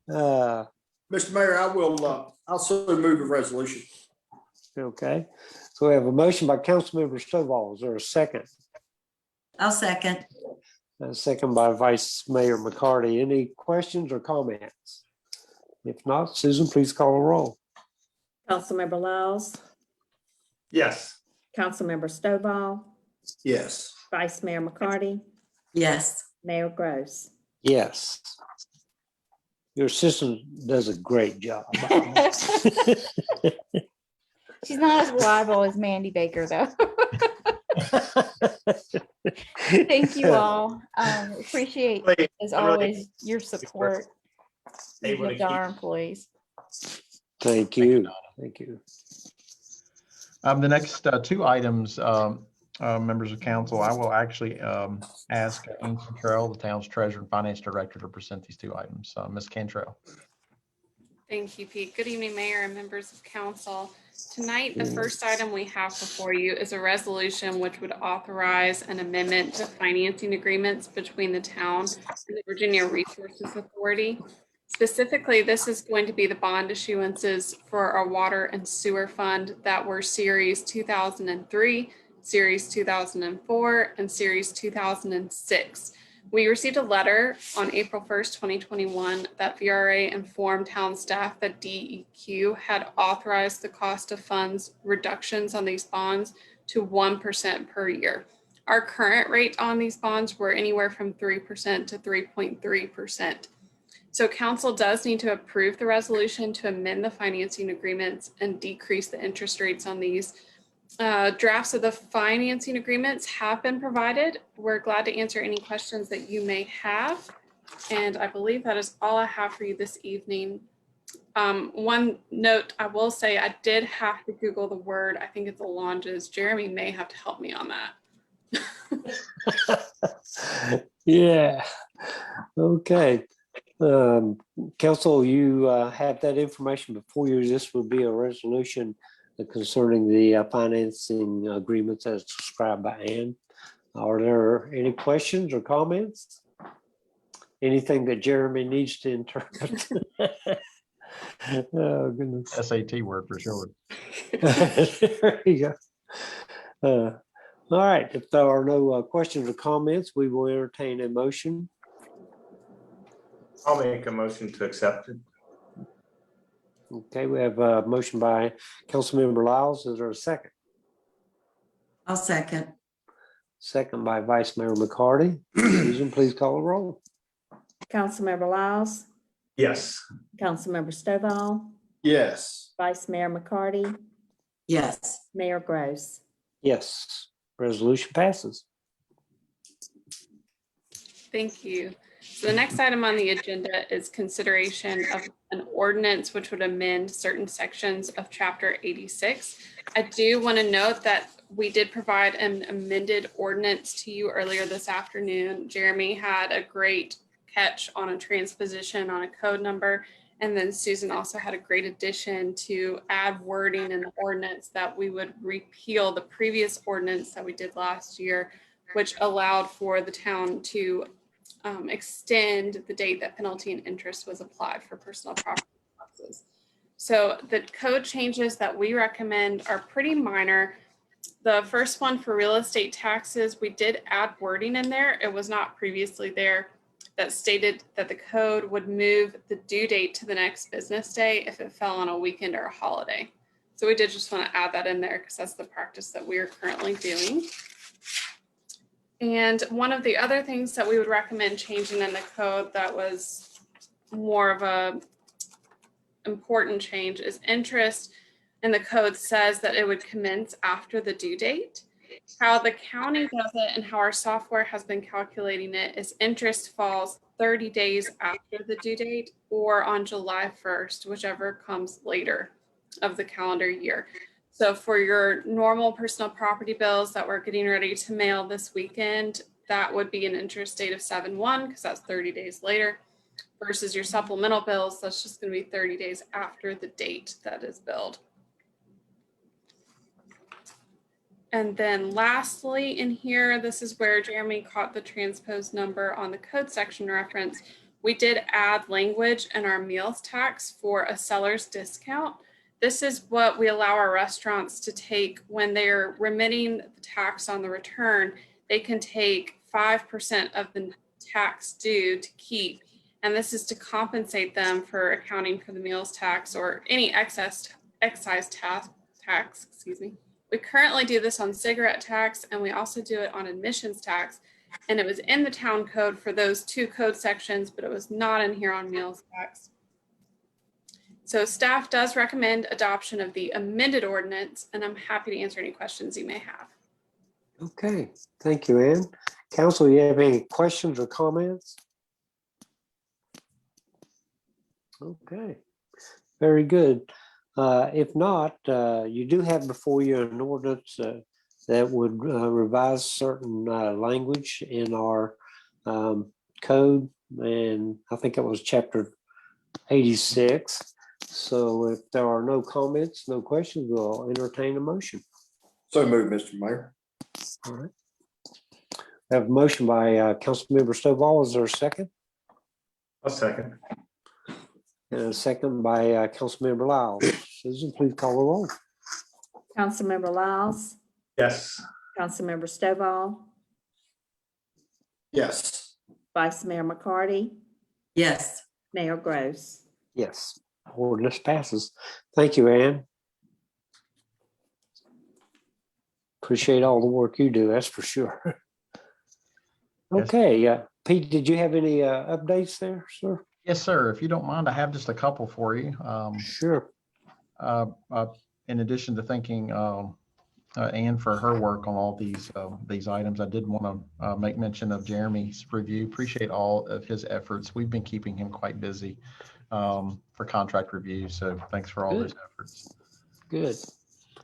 S5: Mr. Mayor, I'll so move a resolution.
S2: Okay, so we have a motion by Councilmember Stovall. Is there a second?
S4: I'll second.
S2: A second by Vice Mayor McCarty. Any questions or comments? If not, Susan, please call a roll.
S1: Councilmember Lyles,
S3: Yes.
S1: Councilmember Stovall,
S5: Yes.
S1: Vice Mayor McCarty,
S4: Yes.
S1: Mayor Gross.
S2: Yes. Your assistant does a great job.
S16: She's not as reliable as Mandy Baker, though. Thank you all. Appreciate, as always, your support you give to our employees.
S2: Thank you. Thank you.
S13: The next two items, members of council, I will actually ask Amy Cantrell, the town's treasurer and finance director, to present these two items. Ms. Cantrell.
S17: Thank you, Pete. Good evening, Mayor and members of council. Tonight, the first item we have before you is a resolution which would authorize an amendment to financing agreements between the town and the Virginia Resources Authority. Specifically, this is going to be the bond issuances for our water and sewer fund that were Series 2003, Series 2004, and Series 2006. We received a letter on April 1st, 2021 that VRA informed town staff that DEQ had authorized the cost of funds reductions on these bonds to 1% per year. Our current rate on these bonds were anywhere from 3% to 3.3%. So council does need to approve the resolution to amend the financing agreements and decrease the interest rates on these. Drafts of the financing agreements have been provided. We're glad to answer any questions that you may have. And I believe that is all I have for you this evening. One note I will say, I did have to Google the word. I think it's allonges. Jeremy may have to help me on that.
S2: Yeah. Okay. Council, you have that information before you. This will be a resolution concerning the financing agreements as described by Ann. Are there any questions or comments? Anything that Jeremy needs to interpret? Oh, goodness.
S13: SAT word for sure.
S2: There you go. All right. If there are no questions or comments, we will entertain a motion.
S3: I'll make a motion to accept it.
S2: Okay, we have a motion by Councilmember Lyles. Is there a second?
S4: I'll second.
S2: Second by Vice Mayor McCarty. Susan, please call a roll.
S1: Councilmember Lyles,
S3: Yes.
S1: Councilmember Stovall,
S5: Yes.
S1: Vice Mayor McCarty,
S4: Yes.
S1: Mayor Gross.
S2: Yes, resolution passes.
S17: Thank you. So the next item on the agenda is consideration of an ordinance which would amend certain sections of Chapter 86. I do want to note that we did provide an amended ordinance to you earlier this afternoon. Jeremy had a great catch on a transposition on a code number. And then Susan also had a great addition to add wording in the ordinance that we would repeal the previous ordinance that we did last year, which allowed for the town to extend the date that penalty and interest was applied for personal property taxes. So the code changes that we recommend are pretty minor. The first one for real estate taxes, we did add wording in there. It was not previously there, that stated that the code would move the due date to the next business day if it fell on a weekend or a holiday. So we did just want to add that in there because that's the practice that we are currently doing. And one of the other things that we would recommend changing in the code that was more of important change is interest in the code says that it would commence after the due date. How the county does it and how our software has been calculating it is interest falls 30 days after the due date or on July 1st, whichever comes later of the calendar year. So for your normal personal property bills that we're getting ready to mail this weekend, that would be an interest date of 7/1 because that's 30 days later versus your supplemental bills. That's just going to be 30 days after the date that is billed. And then lastly in here, this is where Jeremy caught the transpose number on the code section reference. We did add language in our meals tax for a seller's discount. This is what we allow our restaurants to take when they're remitting the tax on the return. They can take 5% of the tax due to keep. And this is to compensate them for accounting for the meals tax or any excise tax, excuse me. We currently do this on cigarette tax and we also do it on admissions tax. And it was in the town code for those two code sections, but it was not in here on meals tax. So staff does recommend adoption of the amended ordinance, and I'm happy to answer any questions you may have.
S2: Okay, thank you, Ann. Council, you have any questions or comments? Okay, very good. If not, you do have before you an ordinance that would revise certain language in our code, and I think it was chapter 86. So if there are no comments, no questions, we'll entertain a motion.
S5: So moved, Mr. Mayor.
S2: All right. I have a motion by Councilmember Stovall. Is there a second?
S3: A second.
S2: And a second by Councilmember Lyles. Susan, please call the roll.
S1: Councilmember Lyles,
S3: Yes.
S1: Councilmember Stovall,
S5: Yes.
S1: Vice Mayor McCarty,
S4: Yes.
S1: Mayor Gross.
S2: Yes, ordinance passes. Thank you, Ann. Appreciate all the work you do, that's for sure. Okay, Pete, did you have any updates there, sir?
S13: Yes, sir. If you don't mind, I have just a couple for you.
S2: Sure.
S13: In addition to thanking Ann for her work on all these items, I did want to make mention of Jeremy's review. Appreciate all of his efforts. We've been keeping him quite busy for contract review, so thanks for all those efforts.
S2: Good.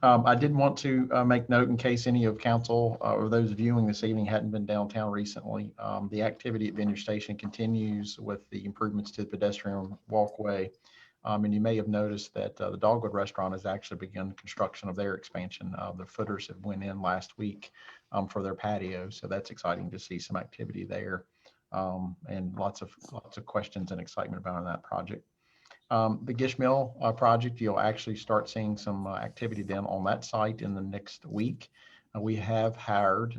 S13: I did want to make note in case any of council or those viewing this evening hadn't been downtown recently. The activity at Vineyard Station continues with the improvements to the pedestrian walkway. And you may have noticed that the Dogwood Restaurant has actually begun construction of their expansion. The footers have went in last week for their patio. So that's exciting to see some activity there and lots of questions and excitement about that project. The Gish Mill project, you'll actually start seeing some activity then on that site in the next week. We have hired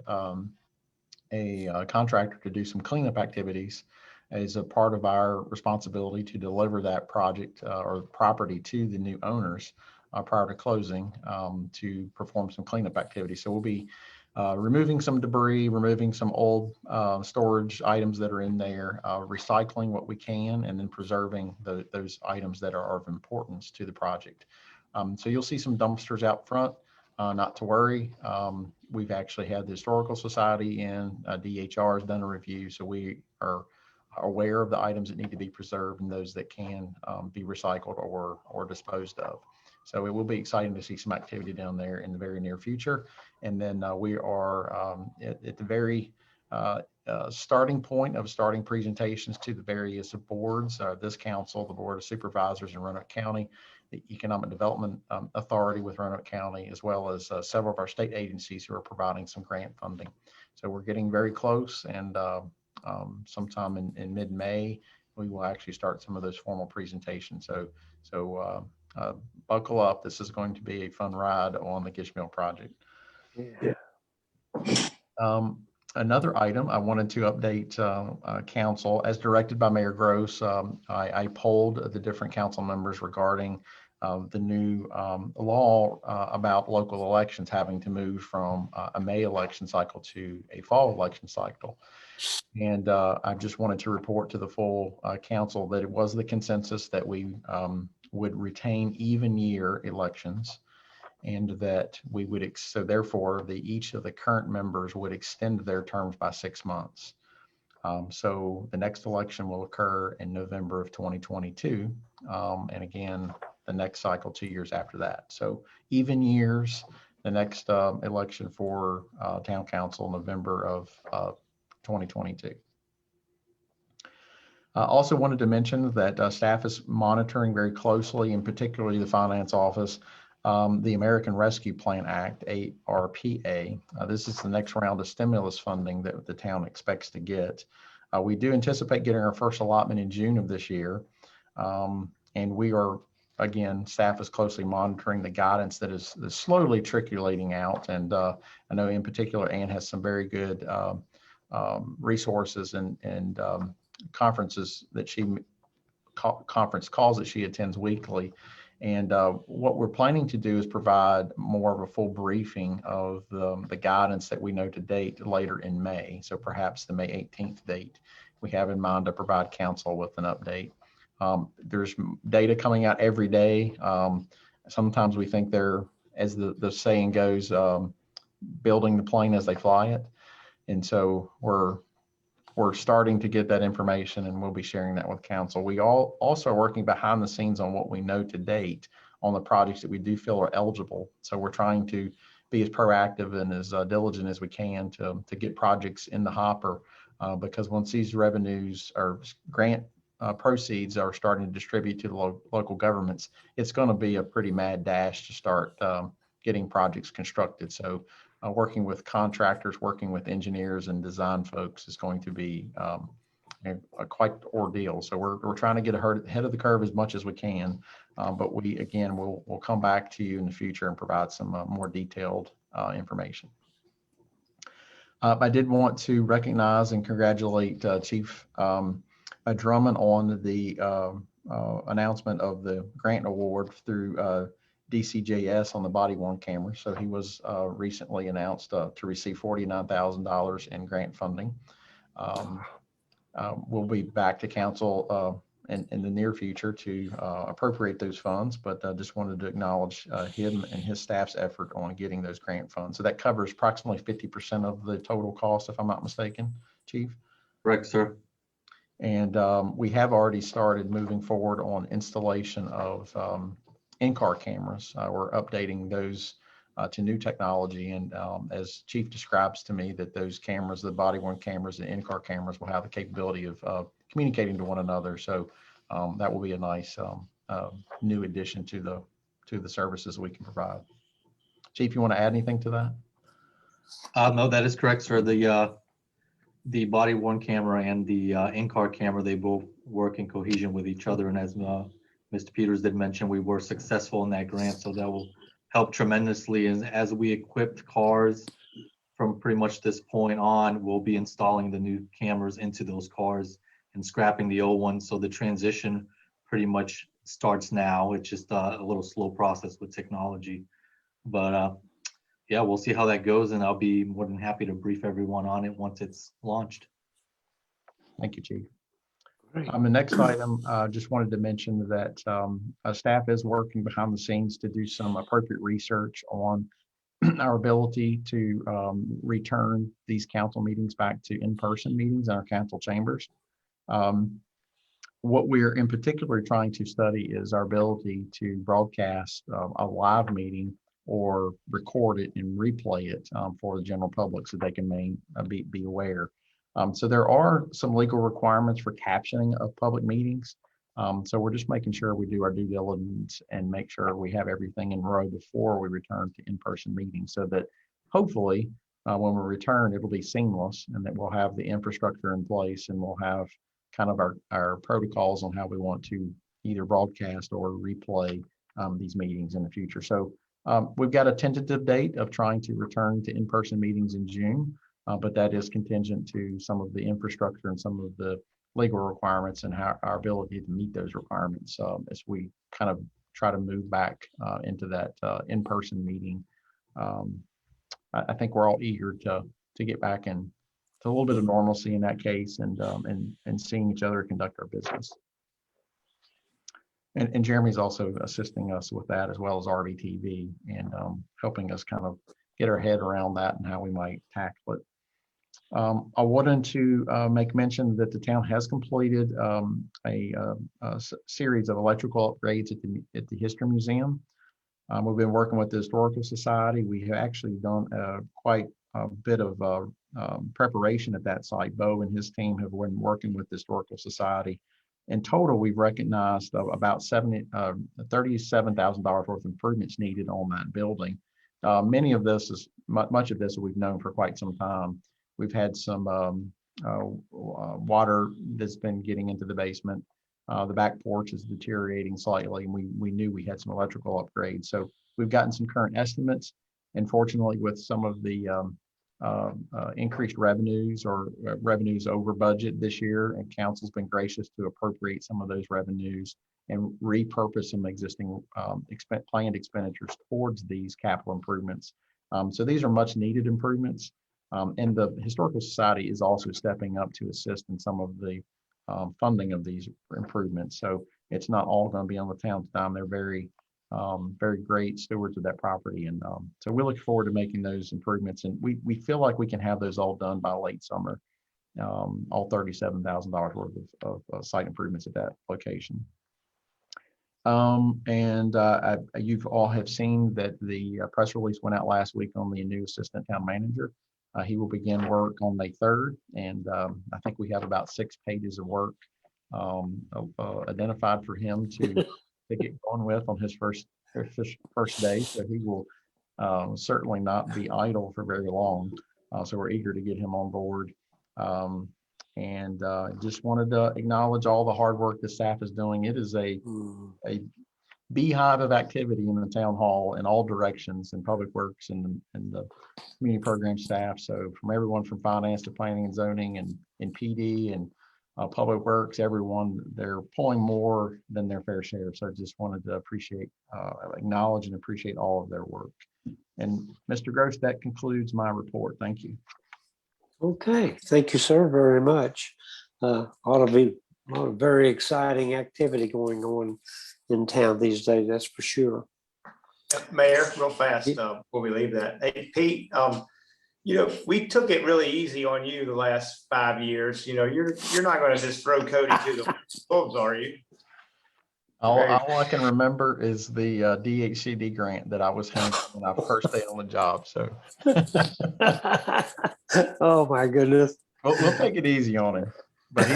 S13: a contractor to do some cleanup activities as a part of our responsibility to deliver that project or property to the new owners prior to closing to perform some cleanup activity. So we'll be removing some debris, removing some old storage items that are in there, recycling what we can, and then preserving those items that are of importance to the project. So you'll see some dumpsters out front, not to worry. We've actually had the Historical Society and DHR has done a review, so we are aware of the items that need to be preserved and those that can be recycled or disposed of. So it will be exciting to see some activity down there in the very near future. And then we are at the very starting point of starting presentations to the various boards, this council, the Board of Supervisors in Roanoke County, the Economic Development Authority with Roanoke County, as well as several of our state agencies who are providing some grant funding. So we're getting very close, and sometime in mid-May, we will actually start some of those formal presentations. So buckle up. This is going to be a fun ride on the Gish Mill project.
S2: Yeah.
S13: Another item I wanted to update council, as directed by Mayor Gross. I polled the different council members regarding the new law about local elections having to move from a May election cycle to a fall election cycle. And I just wanted to report to the full council that it was the consensus that we would retain even year elections, and that we would, so therefore, each of the current members would extend their terms by 6 months. So the next election will occur in November of 2022. And again, the next cycle 2 years after that. So even years, the next election for town council, November of 2022. I also wanted to mention that staff is monitoring very closely, and particularly the finance office, the American Rescue Plan Act, ARPA. This is the next round of stimulus funding that the town expects to get. We do anticipate getting our first allotment in June of this year. And we are, again, staff is closely monitoring the guidance that is slowly trickling out. And I know in particular, Ann has some very good resources and conferences that conference calls that she attends weekly. And what we're planning to do is provide more of a full briefing of the guidance that we know to date later in May. So perhaps the May 18th date we have in mind to provide council with an update. There's data coming out every day. Sometimes we think they're, as the saying goes, building the plane as they fly it. And so we're starting to get that information, and we'll be sharing that with council. We also are working behind the scenes on what we know to date on the projects that we do feel are eligible. So we're trying to be as proactive and as diligent as we can to get projects in the hopper, because once these revenues or grant proceeds are starting to distribute to the local governments, it's going to be a pretty mad dash to start getting projects constructed. So working with contractors, working with engineers and design folks is going to be a quite ordeal. So we're trying to get ahead of the curve as much as we can, but we'll come back to you in the future and provide some more detailed information. I did want to recognize and congratulate Chief Drummond on the announcement of the grant award through DCJS on the body-worn camera. So he was recently announced to receive $49,000 in grant funding. We'll be back to council in the near future to appropriate those funds, but I just wanted to acknowledge him and his staff's effort on getting those grant funds. So that covers approximately 50% of the total cost, if I'm not mistaken, Chief?
S6: Correct, sir.
S13: And we have already started moving forward on installation of in-car cameras. We're updating those to new technology. And as Chief describes to me, that those cameras, the body-worn cameras and in-car cameras, will have the capability of communicating to one another. So that will be a nice new addition to the services we can provide. Chief, you want to add anything to that?
S6: No, that is correct, sir. The body-worn camera and the in-car camera, they both work in cohesion with each other. And as Mr. Peters did mention, we were successful in that grant, so that will help tremendously. And as we equipped cars from pretty much this point on, we'll be installing the new cameras into those cars and scrapping the old ones. So the transition pretty much starts now. It's just a little slow process with technology. But yeah, we'll see how that goes, and I'll be more than happy to brief everyone on it once it's launched.
S13: Thank you, Chief. The next item, just wanted to mention that staff is working behind the scenes to do some appropriate research on our ability to return these council meetings back to in-person meetings in our council chambers. What we're in particular trying to study is our ability to broadcast a live meeting or record it and replay it for the general public so they can be aware. So there are some legal requirements for captioning of public meetings. So we're just making sure we do our due diligence and make sure we have everything in row before we return to in-person meetings, so that hopefully when we return, it'll be seamless, and that we'll have the infrastructure in place, and we'll have kind of our protocols on how we want to either broadcast or replay these meetings in the future. So we've got a tentative date of trying to return to in-person meetings in June. But that is contingent to some of the infrastructure and some of the legal requirements and our ability to meet those requirements as we kind of try to move back into that in-person meeting. I think we're all eager to get back in to a little bit of normalcy in that case, and seeing each other conduct our business. And Jeremy's also assisting us with that as well as RVTV and helping us kind of get our head around that and how we might tackle it. I wanted to make mention that the town has completed a series of electrical upgrades at the History Museum. We've been working with the Historical Society. We have actually done quite a bit of preparation at that site. Bo and his team have been working with the Historical Society. In total, we've recognized about $37,000 worth of improvements needed on that building. Many of this is much of this we've known for quite some time. We've had some water that's been getting into the basement. The back porch is deteriorating slightly, and we knew we had some electrical upgrades. So we've gotten some current estimates. And fortunately, with some of the increased revenues or revenues over budget this year, and council's been gracious to appropriate some of those revenues and repurpose some existing planned expenditures towards these capital improvements. So these are much needed improvements. And the Historical Society is also stepping up to assist in some of the funding of these improvements. So it's not all going to be on the town's dime. They're very great stewards of that property. And so we look forward to making those improvements. And we feel like we can have those all done by late summer, all $37,000 worth of site improvements at that location. You've all have seen that the press release went out last week on the new assistant town manager. He will begin work on May 3rd, and I think we have about 6 pages of work identified for him to get going with on his first day. So he will certainly not be idle for very long. So we're eager to get him on board. Just wanted to acknowledge all the hard work the staff is doing. It is a beehive of activity in the town hall in all directions, in public works and the community program staff. So from everyone from finance to planning and zoning and PD and public works, everyone, they're pulling more than their fair share. So I just wanted to acknowledge and appreciate all of their work. And Mr. Gross, that concludes my report. Thank you.
S2: Okay, thank you, sir, very much. Ought to be a lot of very exciting activity going on in town these days, that's for sure.
S3: Mayor, real fast, before we leave that. Hey, Pete, we took it really easy on you the last 5 years. You're not going to just throw Cody to the wolves, are you?
S13: All I can remember is the DHCD grant that I was handed when I first stayed on the job. So,
S2: oh my goodness,
S13: we'll take it easy on him. But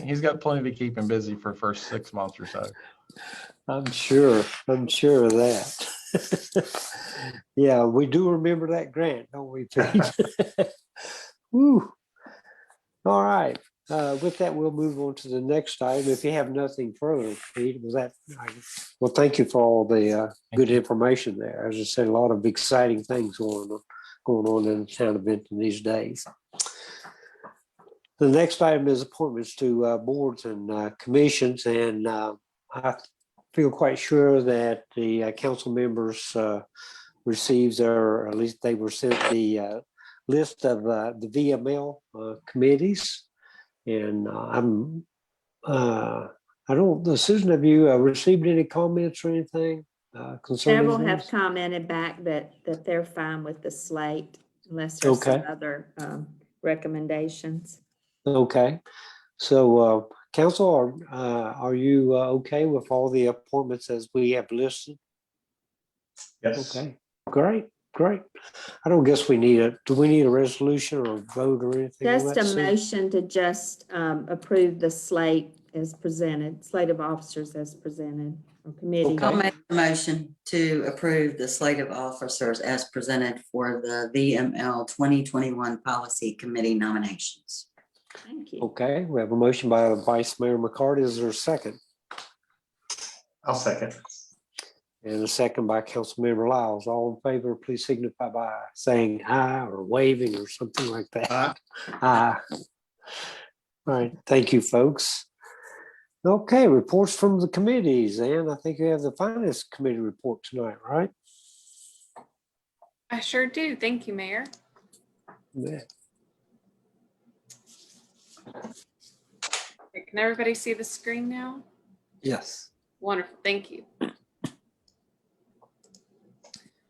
S13: he's got plenty to keep him busy for the first 6 months or so.
S2: I'm sure of that. Yeah, we do remember that grant, don't we, Pete? Woo. All right. With that, we'll move on to the next item. If you have nothing further, Pete, well, thank you for all the good information there. As I said, a lot of exciting things going on in the town of Benton these days. The next item is appointments to boards and commissions, and I feel quite sure that the council members receives, or at least they were sent the list of the VML committees. And Susan, have you received any comments or anything concerning
S1: Several
S2: these?
S1: have commented back that they're fine with the slate unless there's some other recommendations.
S2: Okay, so council, are you okay with all the appointments as we have listed?
S3: Yes.
S2: Okay, great. I don't guess do we need a resolution or a vote or anything?
S1: Just a motion to just approve the slate as presented, slate of officers as presented, or committee.
S4: I'll make a motion to approve the slate of officers as presented for the VML 2021 Policy Committee nominations.
S1: Thank you.
S2: Okay, we have a motion by Vice Mayor McCarty. Is there a second?
S3: I'll second.
S2: And a second by Councilmember Lyles. All in favor, please signify by saying aye or waving or something like that. Aye. All right, thank you, folks. Okay, reports from the committees. And I think you have the Finance Committee report tonight, right?
S17: I sure do. Thank you, Mayor.
S2: Yeah.
S17: Can everybody see the screen now?
S2: Yes.
S17: Wonderful, thank you.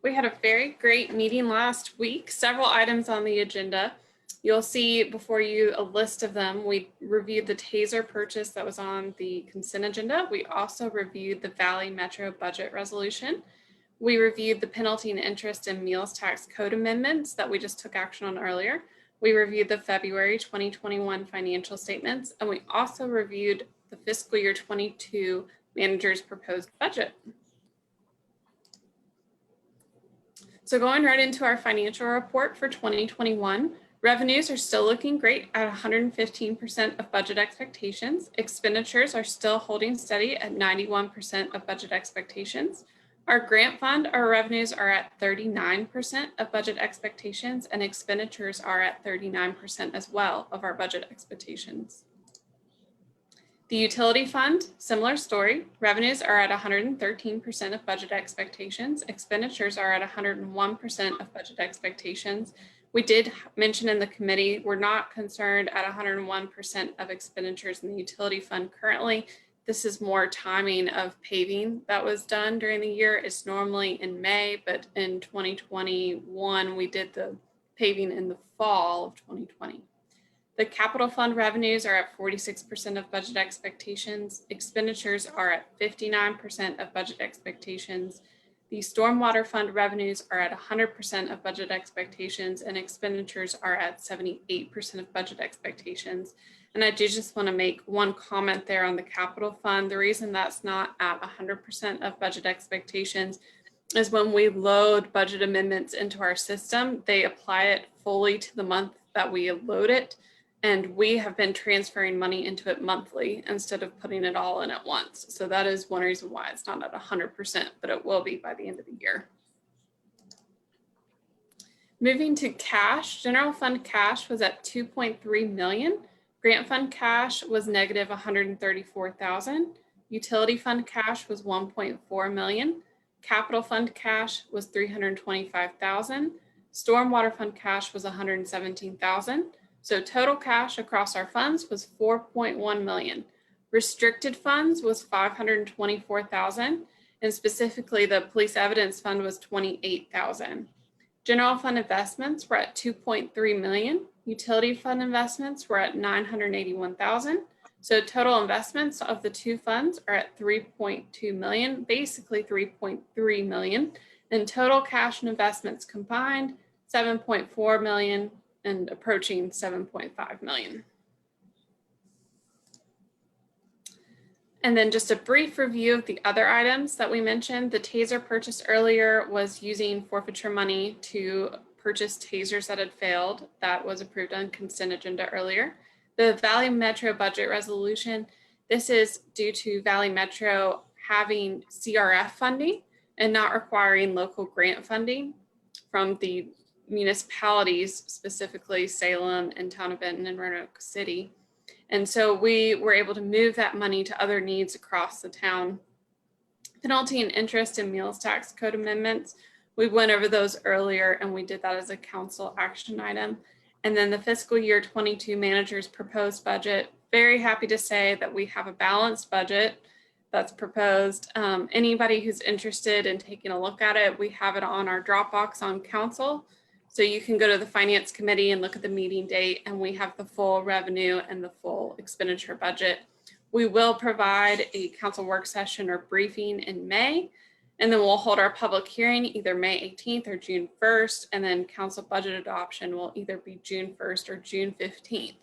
S17: We had a very great meeting last week, several items on the agenda. You'll see before you a list of them. We reviewed the TASER purchase that was on the consent agenda. We also reviewed the Valley Metro budget resolution. We reviewed the penalty and interest and meals tax code amendments that we just took action on earlier. We reviewed the February 2021 financial statements, and we also reviewed the fiscal year 22 manager's proposed budget. So going right into our financial report for 2021, revenues are still looking great at 115% of budget expectations. Expenditures are still holding steady at 91% of budget expectations. Our grant fund, our revenues are at 39% of budget expectations, and expenditures are at 39% as well of our budget expectations. The utility fund, similar story. Revenues are at 113% of budget expectations. Expenditures are at 101% of budget expectations. We did mention in the committee, we're not concerned at 101% of expenditures in the utility fund currently. This is more timing of paving that was done during the year. It's normally in May, but in 2021, we did the paving in the fall of 2020. The capital fund revenues are at 46% of budget expectations. Expenditures are at 59% of budget expectations. The stormwater fund revenues are at 100% of budget expectations, and expenditures are at 78% of budget expectations. And I do just want to make one comment there on the capital fund. The reason that's not at 100% of budget expectations is when we load budget amendments into our system, they apply it fully to the month that we load it. And we have been transferring money into it monthly instead of putting it all in at once. So that is one reason why it's not at 100%, but it will be by the end of the year. Moving to cash, general fund cash was at 2.3 million. Grant fund cash was negative 134,000. Utility fund cash was 1.4 million. Capital fund cash was 325,000. Stormwater fund cash was 117,000. So total cash across our funds was 4.1 million. Restricted funds was 524,000, and specifically the police evidence fund was 28,000. General fund investments were at 2.3 million. Utility fund investments were at 981,000. So total investments of the two funds are at 3.2 million, basically 3.3 million. And total cash and investments combined, 7.4 million. And approaching 7.5 million. And then just a brief review of the other items that we mentioned. The TASER purchase earlier was using forfeiture money to purchase TASERs that had failed. That was approved on consent agenda earlier. The Valley Metro budget resolution, this is due to Valley Metro having CRF funding and not requiring local grant funding from the municipalities, specifically Salem and Town of Benton and Roanoke City. And so we were able to move that money to other needs across the town. Penalty and interest and meals tax code amendments, we went over those earlier and we did that as a council action item. And then the fiscal year 22 manager's proposed budget, very happy to say that we have a balanced budget that's proposed. Anybody who's interested in taking a look at it, we have it on our Dropbox on council. So you can go to the finance committee and look at the meeting date, and we have the full revenue and the full expenditure budget. We will provide a council work session or briefing in May, and then we'll hold our public hearing either May 18th or June 1st, and then council budget adoption will either be June 1st or June 15th.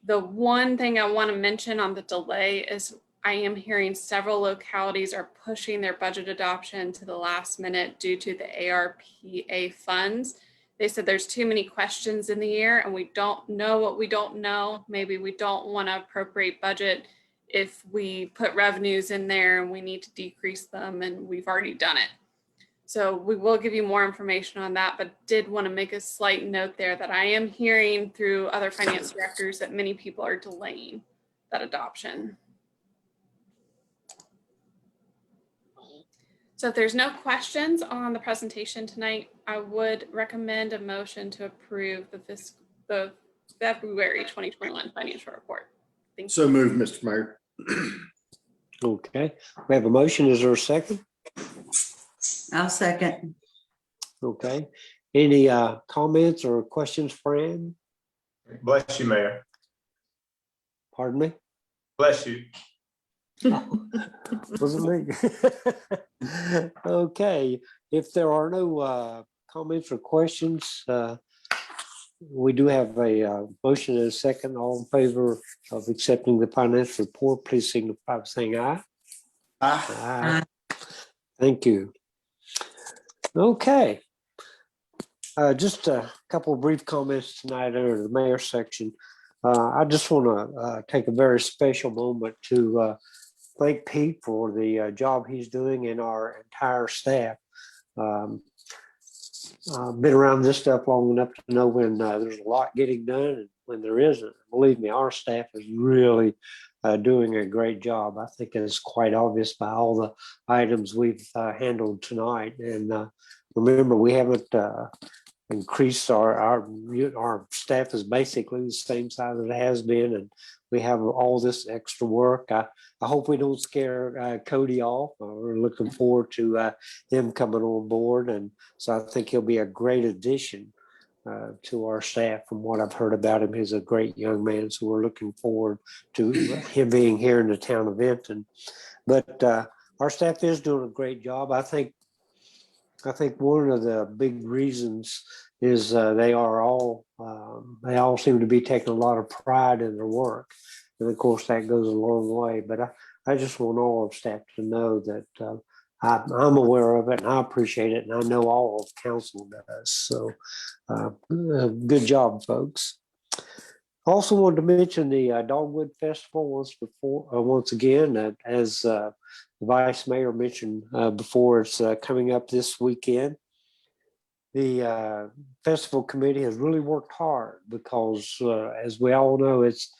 S17: The one thing I want to mention on the delay is I am hearing several localities are pushing their budget adoption to the last minute due to the ARPA funds. They said there's too many questions in the air and we don't know what we don't know. Maybe we don't want to appropriate budget if we put revenues in there and we need to decrease them and we've already done it. So we will give you more information on that, but did want to make a slight note there that I am hearing through other finance directors that many people are delaying that adoption. So if there's no questions on the presentation tonight, I would recommend a motion to approve the February 2021 financial report. Thank you.
S5: So moved, Mr. Mayor.
S2: Okay, we have a motion. Is there a second?
S4: I'll second.
S2: Okay, any comments or questions for Ann?
S3: Bless you, Mayor.
S2: Pardon me?
S3: Bless you.
S2: Wasn't me. Okay, if there are no comments or questions, we do have a motion and a second. All in favor of accepting the finance report, please signify by saying aye. Aye. Thank you. Okay. Just a couple of brief comments tonight under the mayor section. I just want to take a very special moment to thank Pete for the job he's doing and our entire staff. I've been around this stuff long enough to know when there's a lot getting done and when there isn't. Believe me, our staff is really doing a great job. I think it's quite obvious by all the items we've handled tonight. And remember, we haven't increased our staff is basically the same size it has been, and we have all this extra work. I hope we don't scare Cody off. We're looking forward to him coming on board, and so I think he'll be a great addition to our staff. From what I've heard about him, he's a great young man, so we're looking forward to him being here in the town of Vinton. But our staff is doing a great job. I think one of the big reasons is they all seem to be taking a lot of pride in their work. And of course, that goes a long way. But I just want all of staff to know that I'm aware of it and I appreciate it. And I know all of council does. So good job, folks. Also wanted to mention the Dogwood Festival once again, as the Vice Mayor mentioned before, it's coming up this weekend. The festival committee has really worked hard because, as we all know, it's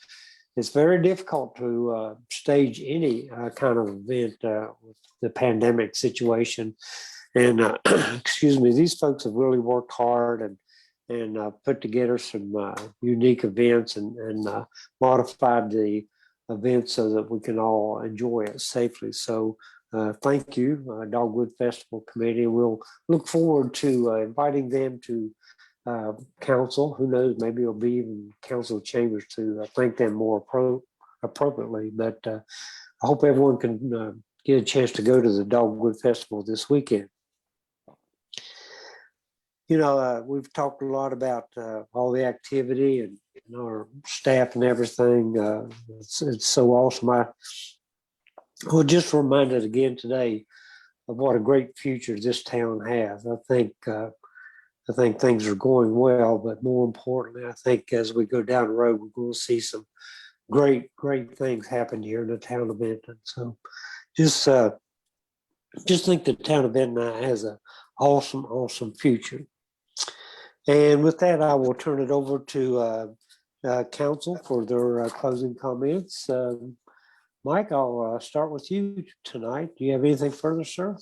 S2: very difficult to stage any kind of event with the pandemic situation. And excuse me, these folks have really worked hard and put together some unique events and modified the event so that we can all enjoy it safely. So thank you, Dogwood Festival Committee. We'll look forward to inviting them to council. Who knows, maybe it'll be even council chambers to thank them more appropriately. But I hope everyone can get a chance to go to the Dogwood Festival this weekend. You know, we've talked a lot about all the activity and our staff and everything. It's so awesome. I was just reminded again today of what a great future this town has. I think things are going well, but more importantly, I think as we go down the road, we're going to see some great things happen here in the town of Vinton. So just think the town of Vinton has an awesome future. And with that, I will turn it over to council for their closing comments. Mike, I'll start with you tonight. Do you have anything further, sir?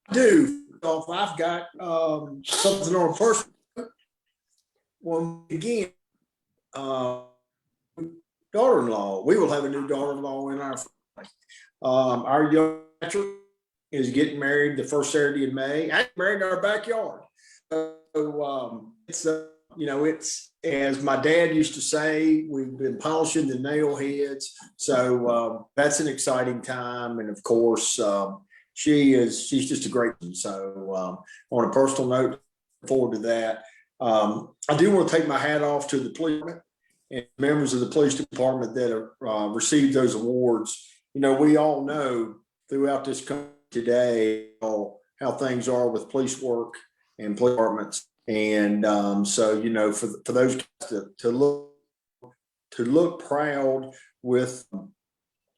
S5: I do. I've got something on first one again. Daughter-in-law. We will have a new daughter-in-law in our family. Our young is getting married the first Saturday in May. I married in our backyard. So it's it's as my dad used to say, we've been polishing the nail heads. So that's an exciting time, and of course, she's just a great one. So on a personal note, look forward to that. I do want to take my hat off to the police and members of the police department that have received those awards. You know, we all know throughout this country today how things are with police work and police departments. And so, you know, for those guys to look proud with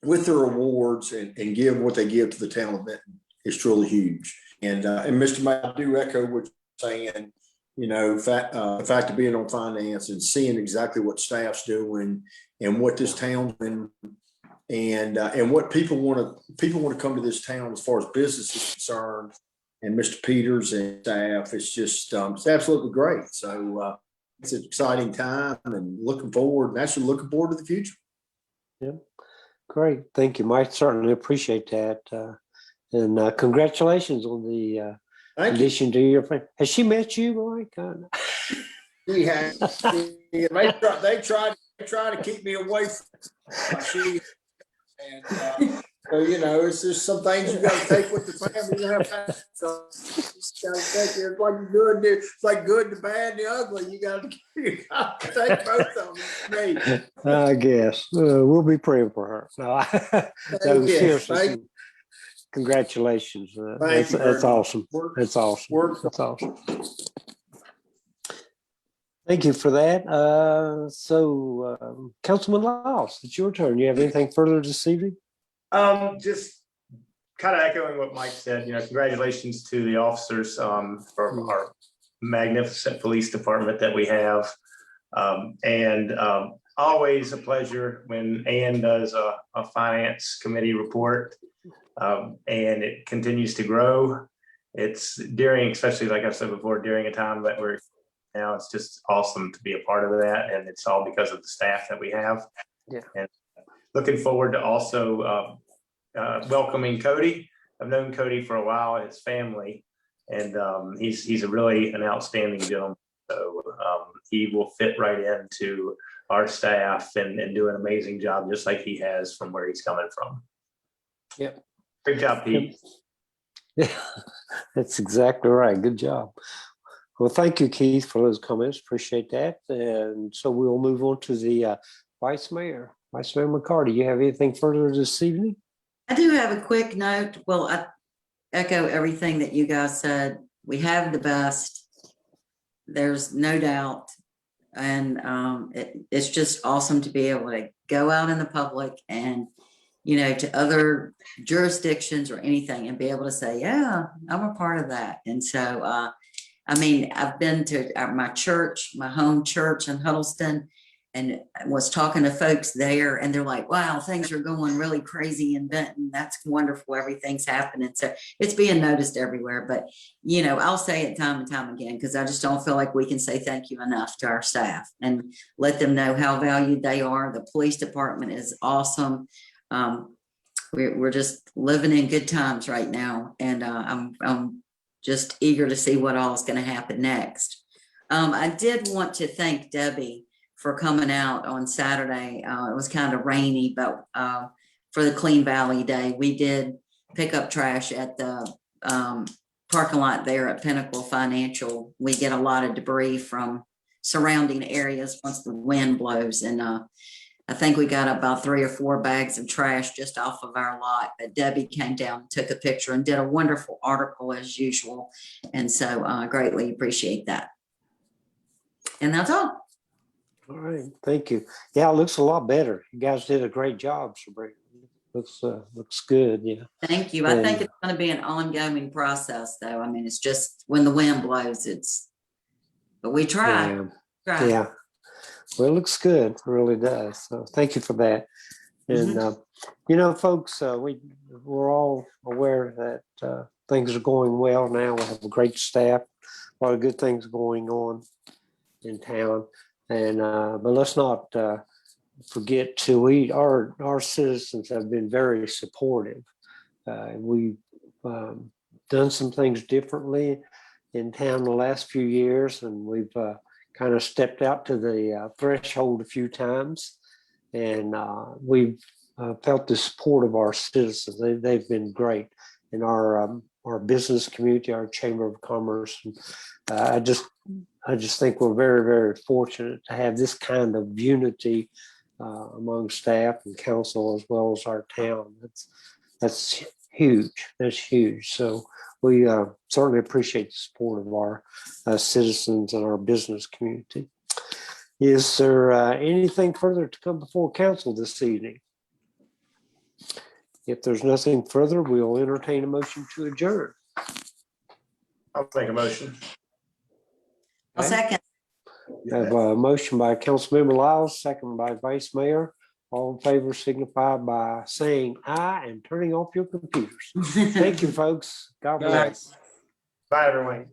S5: their awards and give what they give to the town of Vinton is truly huge. And Mr. Mayor, I do echo what you're saying. You know, the fact of being on finance and seeing exactly what staff's doing and what this town's doing and what people want to come to this town as far as business is concerned. And Mr. Peters and staff, it's just it's absolutely great. So it's an exciting time and looking forward to the future.
S2: Yeah. Great. Thank you, Mike. Certainly appreciate that. And congratulations on the
S5: Thank you.
S2: addition to your friend. Has she met you, Mike?
S5: She had, they try to keep me away from she. And so, you know, it's just some things you gotta take with the family. You have to, so just gotta take it. It's like good, it's like good, the bad, the ugly. You gotta take both of them. Me.
S2: I guess. We'll be praying for her. No, no,
S5: you.
S2: seriously,
S5: Thank-
S2: congratulations.
S5: Thank you very
S2: That's
S5: much.
S2: awesome. That's awesome.
S5: Work.
S2: That's awesome. Thank you for that. Councilman Laws, it's your turn. You have anything further this evening?
S3: Just kind of echoing what Mike said, you know, congratulations to the officers for our magnificent police department that we have. And always a pleasure when Ann does a finance committee report, and it continues to grow. It's during, especially like I said before, during a time that we're now, it's just awesome to be a part of that. And it's all because of the staff that we have.
S2: Yeah.
S3: And looking forward to also welcoming Cody. I've known Cody for a while and his family, and he's a really an outstanding gentleman. So he will fit right into our staff and do an amazing job, just like he has from where he's coming from.
S2: Yep.
S3: Great job, Pete.
S2: Yeah, that's exactly right. Good job. Well, thank you, Keith, for those comments. Appreciate that. And so we'll move on to the Vice Mayor. Vice Mayor McCarty, you have anything further this evening?
S4: I do have a quick note. Well, I echo everything that you guys said. We have the best. There's no doubt. And it's just awesome to be able to go out in the public and, you know, to other jurisdictions or anything and be able to say, yeah, I'm a part of that. And so, I mean, I've been to my church, my home church in Huddleston, and was talking to folks there, and they're like, wow, things are going really crazy in Benton. That's wonderful. Everything's happening. So it's being noticed everywhere. But, you know, I'll say it time and time again, because I just don't feel like we can say thank you enough to our staff and let them know how valued they are. The police department is awesome. We're just living in good times right now. And I'm just eager to see what all is going to happen next. I did want to thank Debbie for coming out on Saturday. It was kind of rainy, but for the Clean Valley Day, we did pick up trash at the parking lot there at Pinnacle Financial. We get a lot of debris from surrounding areas once the wind blows. And I think we got about 3 or 4 bags of trash just off of our lot. But Debbie came down, took a picture, and did a wonderful article as usual. And so I greatly appreciate that. And that's all.
S2: All right, thank you. Yeah, it looks a lot better. You guys did a great job, Sabrina. Looks good, yeah.
S4: Thank you. I think it's going to be an ongoing process, though. I mean, it's just when the wind blows, but we try.
S2: Yeah. Well, it looks good. It really does. So thank you for that. And, you know, folks, we're all aware that things are going well now. We have a great staff, a lot of good things going on in town. And but let's not forget to our citizens have been very supportive. We've done some things differently in town the last few years, and we've kind of stepped out to the threshold a few times, and we've felt the support of our citizens. They've been great in our business community, our Chamber of Commerce. And, I just think we're very, very fortunate to have this kind of unity among staff and council as well as our town. That's huge. That's huge. So we certainly appreciate the support of our citizens and our business community. Is there anything further to come before council this evening? If there's nothing further, we'll entertain a motion to adjourn.
S3: I'll make a motion.
S4: A second.
S2: I have a motion by Councilmember Lyles, second by Vice Mayor. All in favor signify by saying aye and turning off your computers. Thank you, folks. God bless.
S3: Bye, everyone.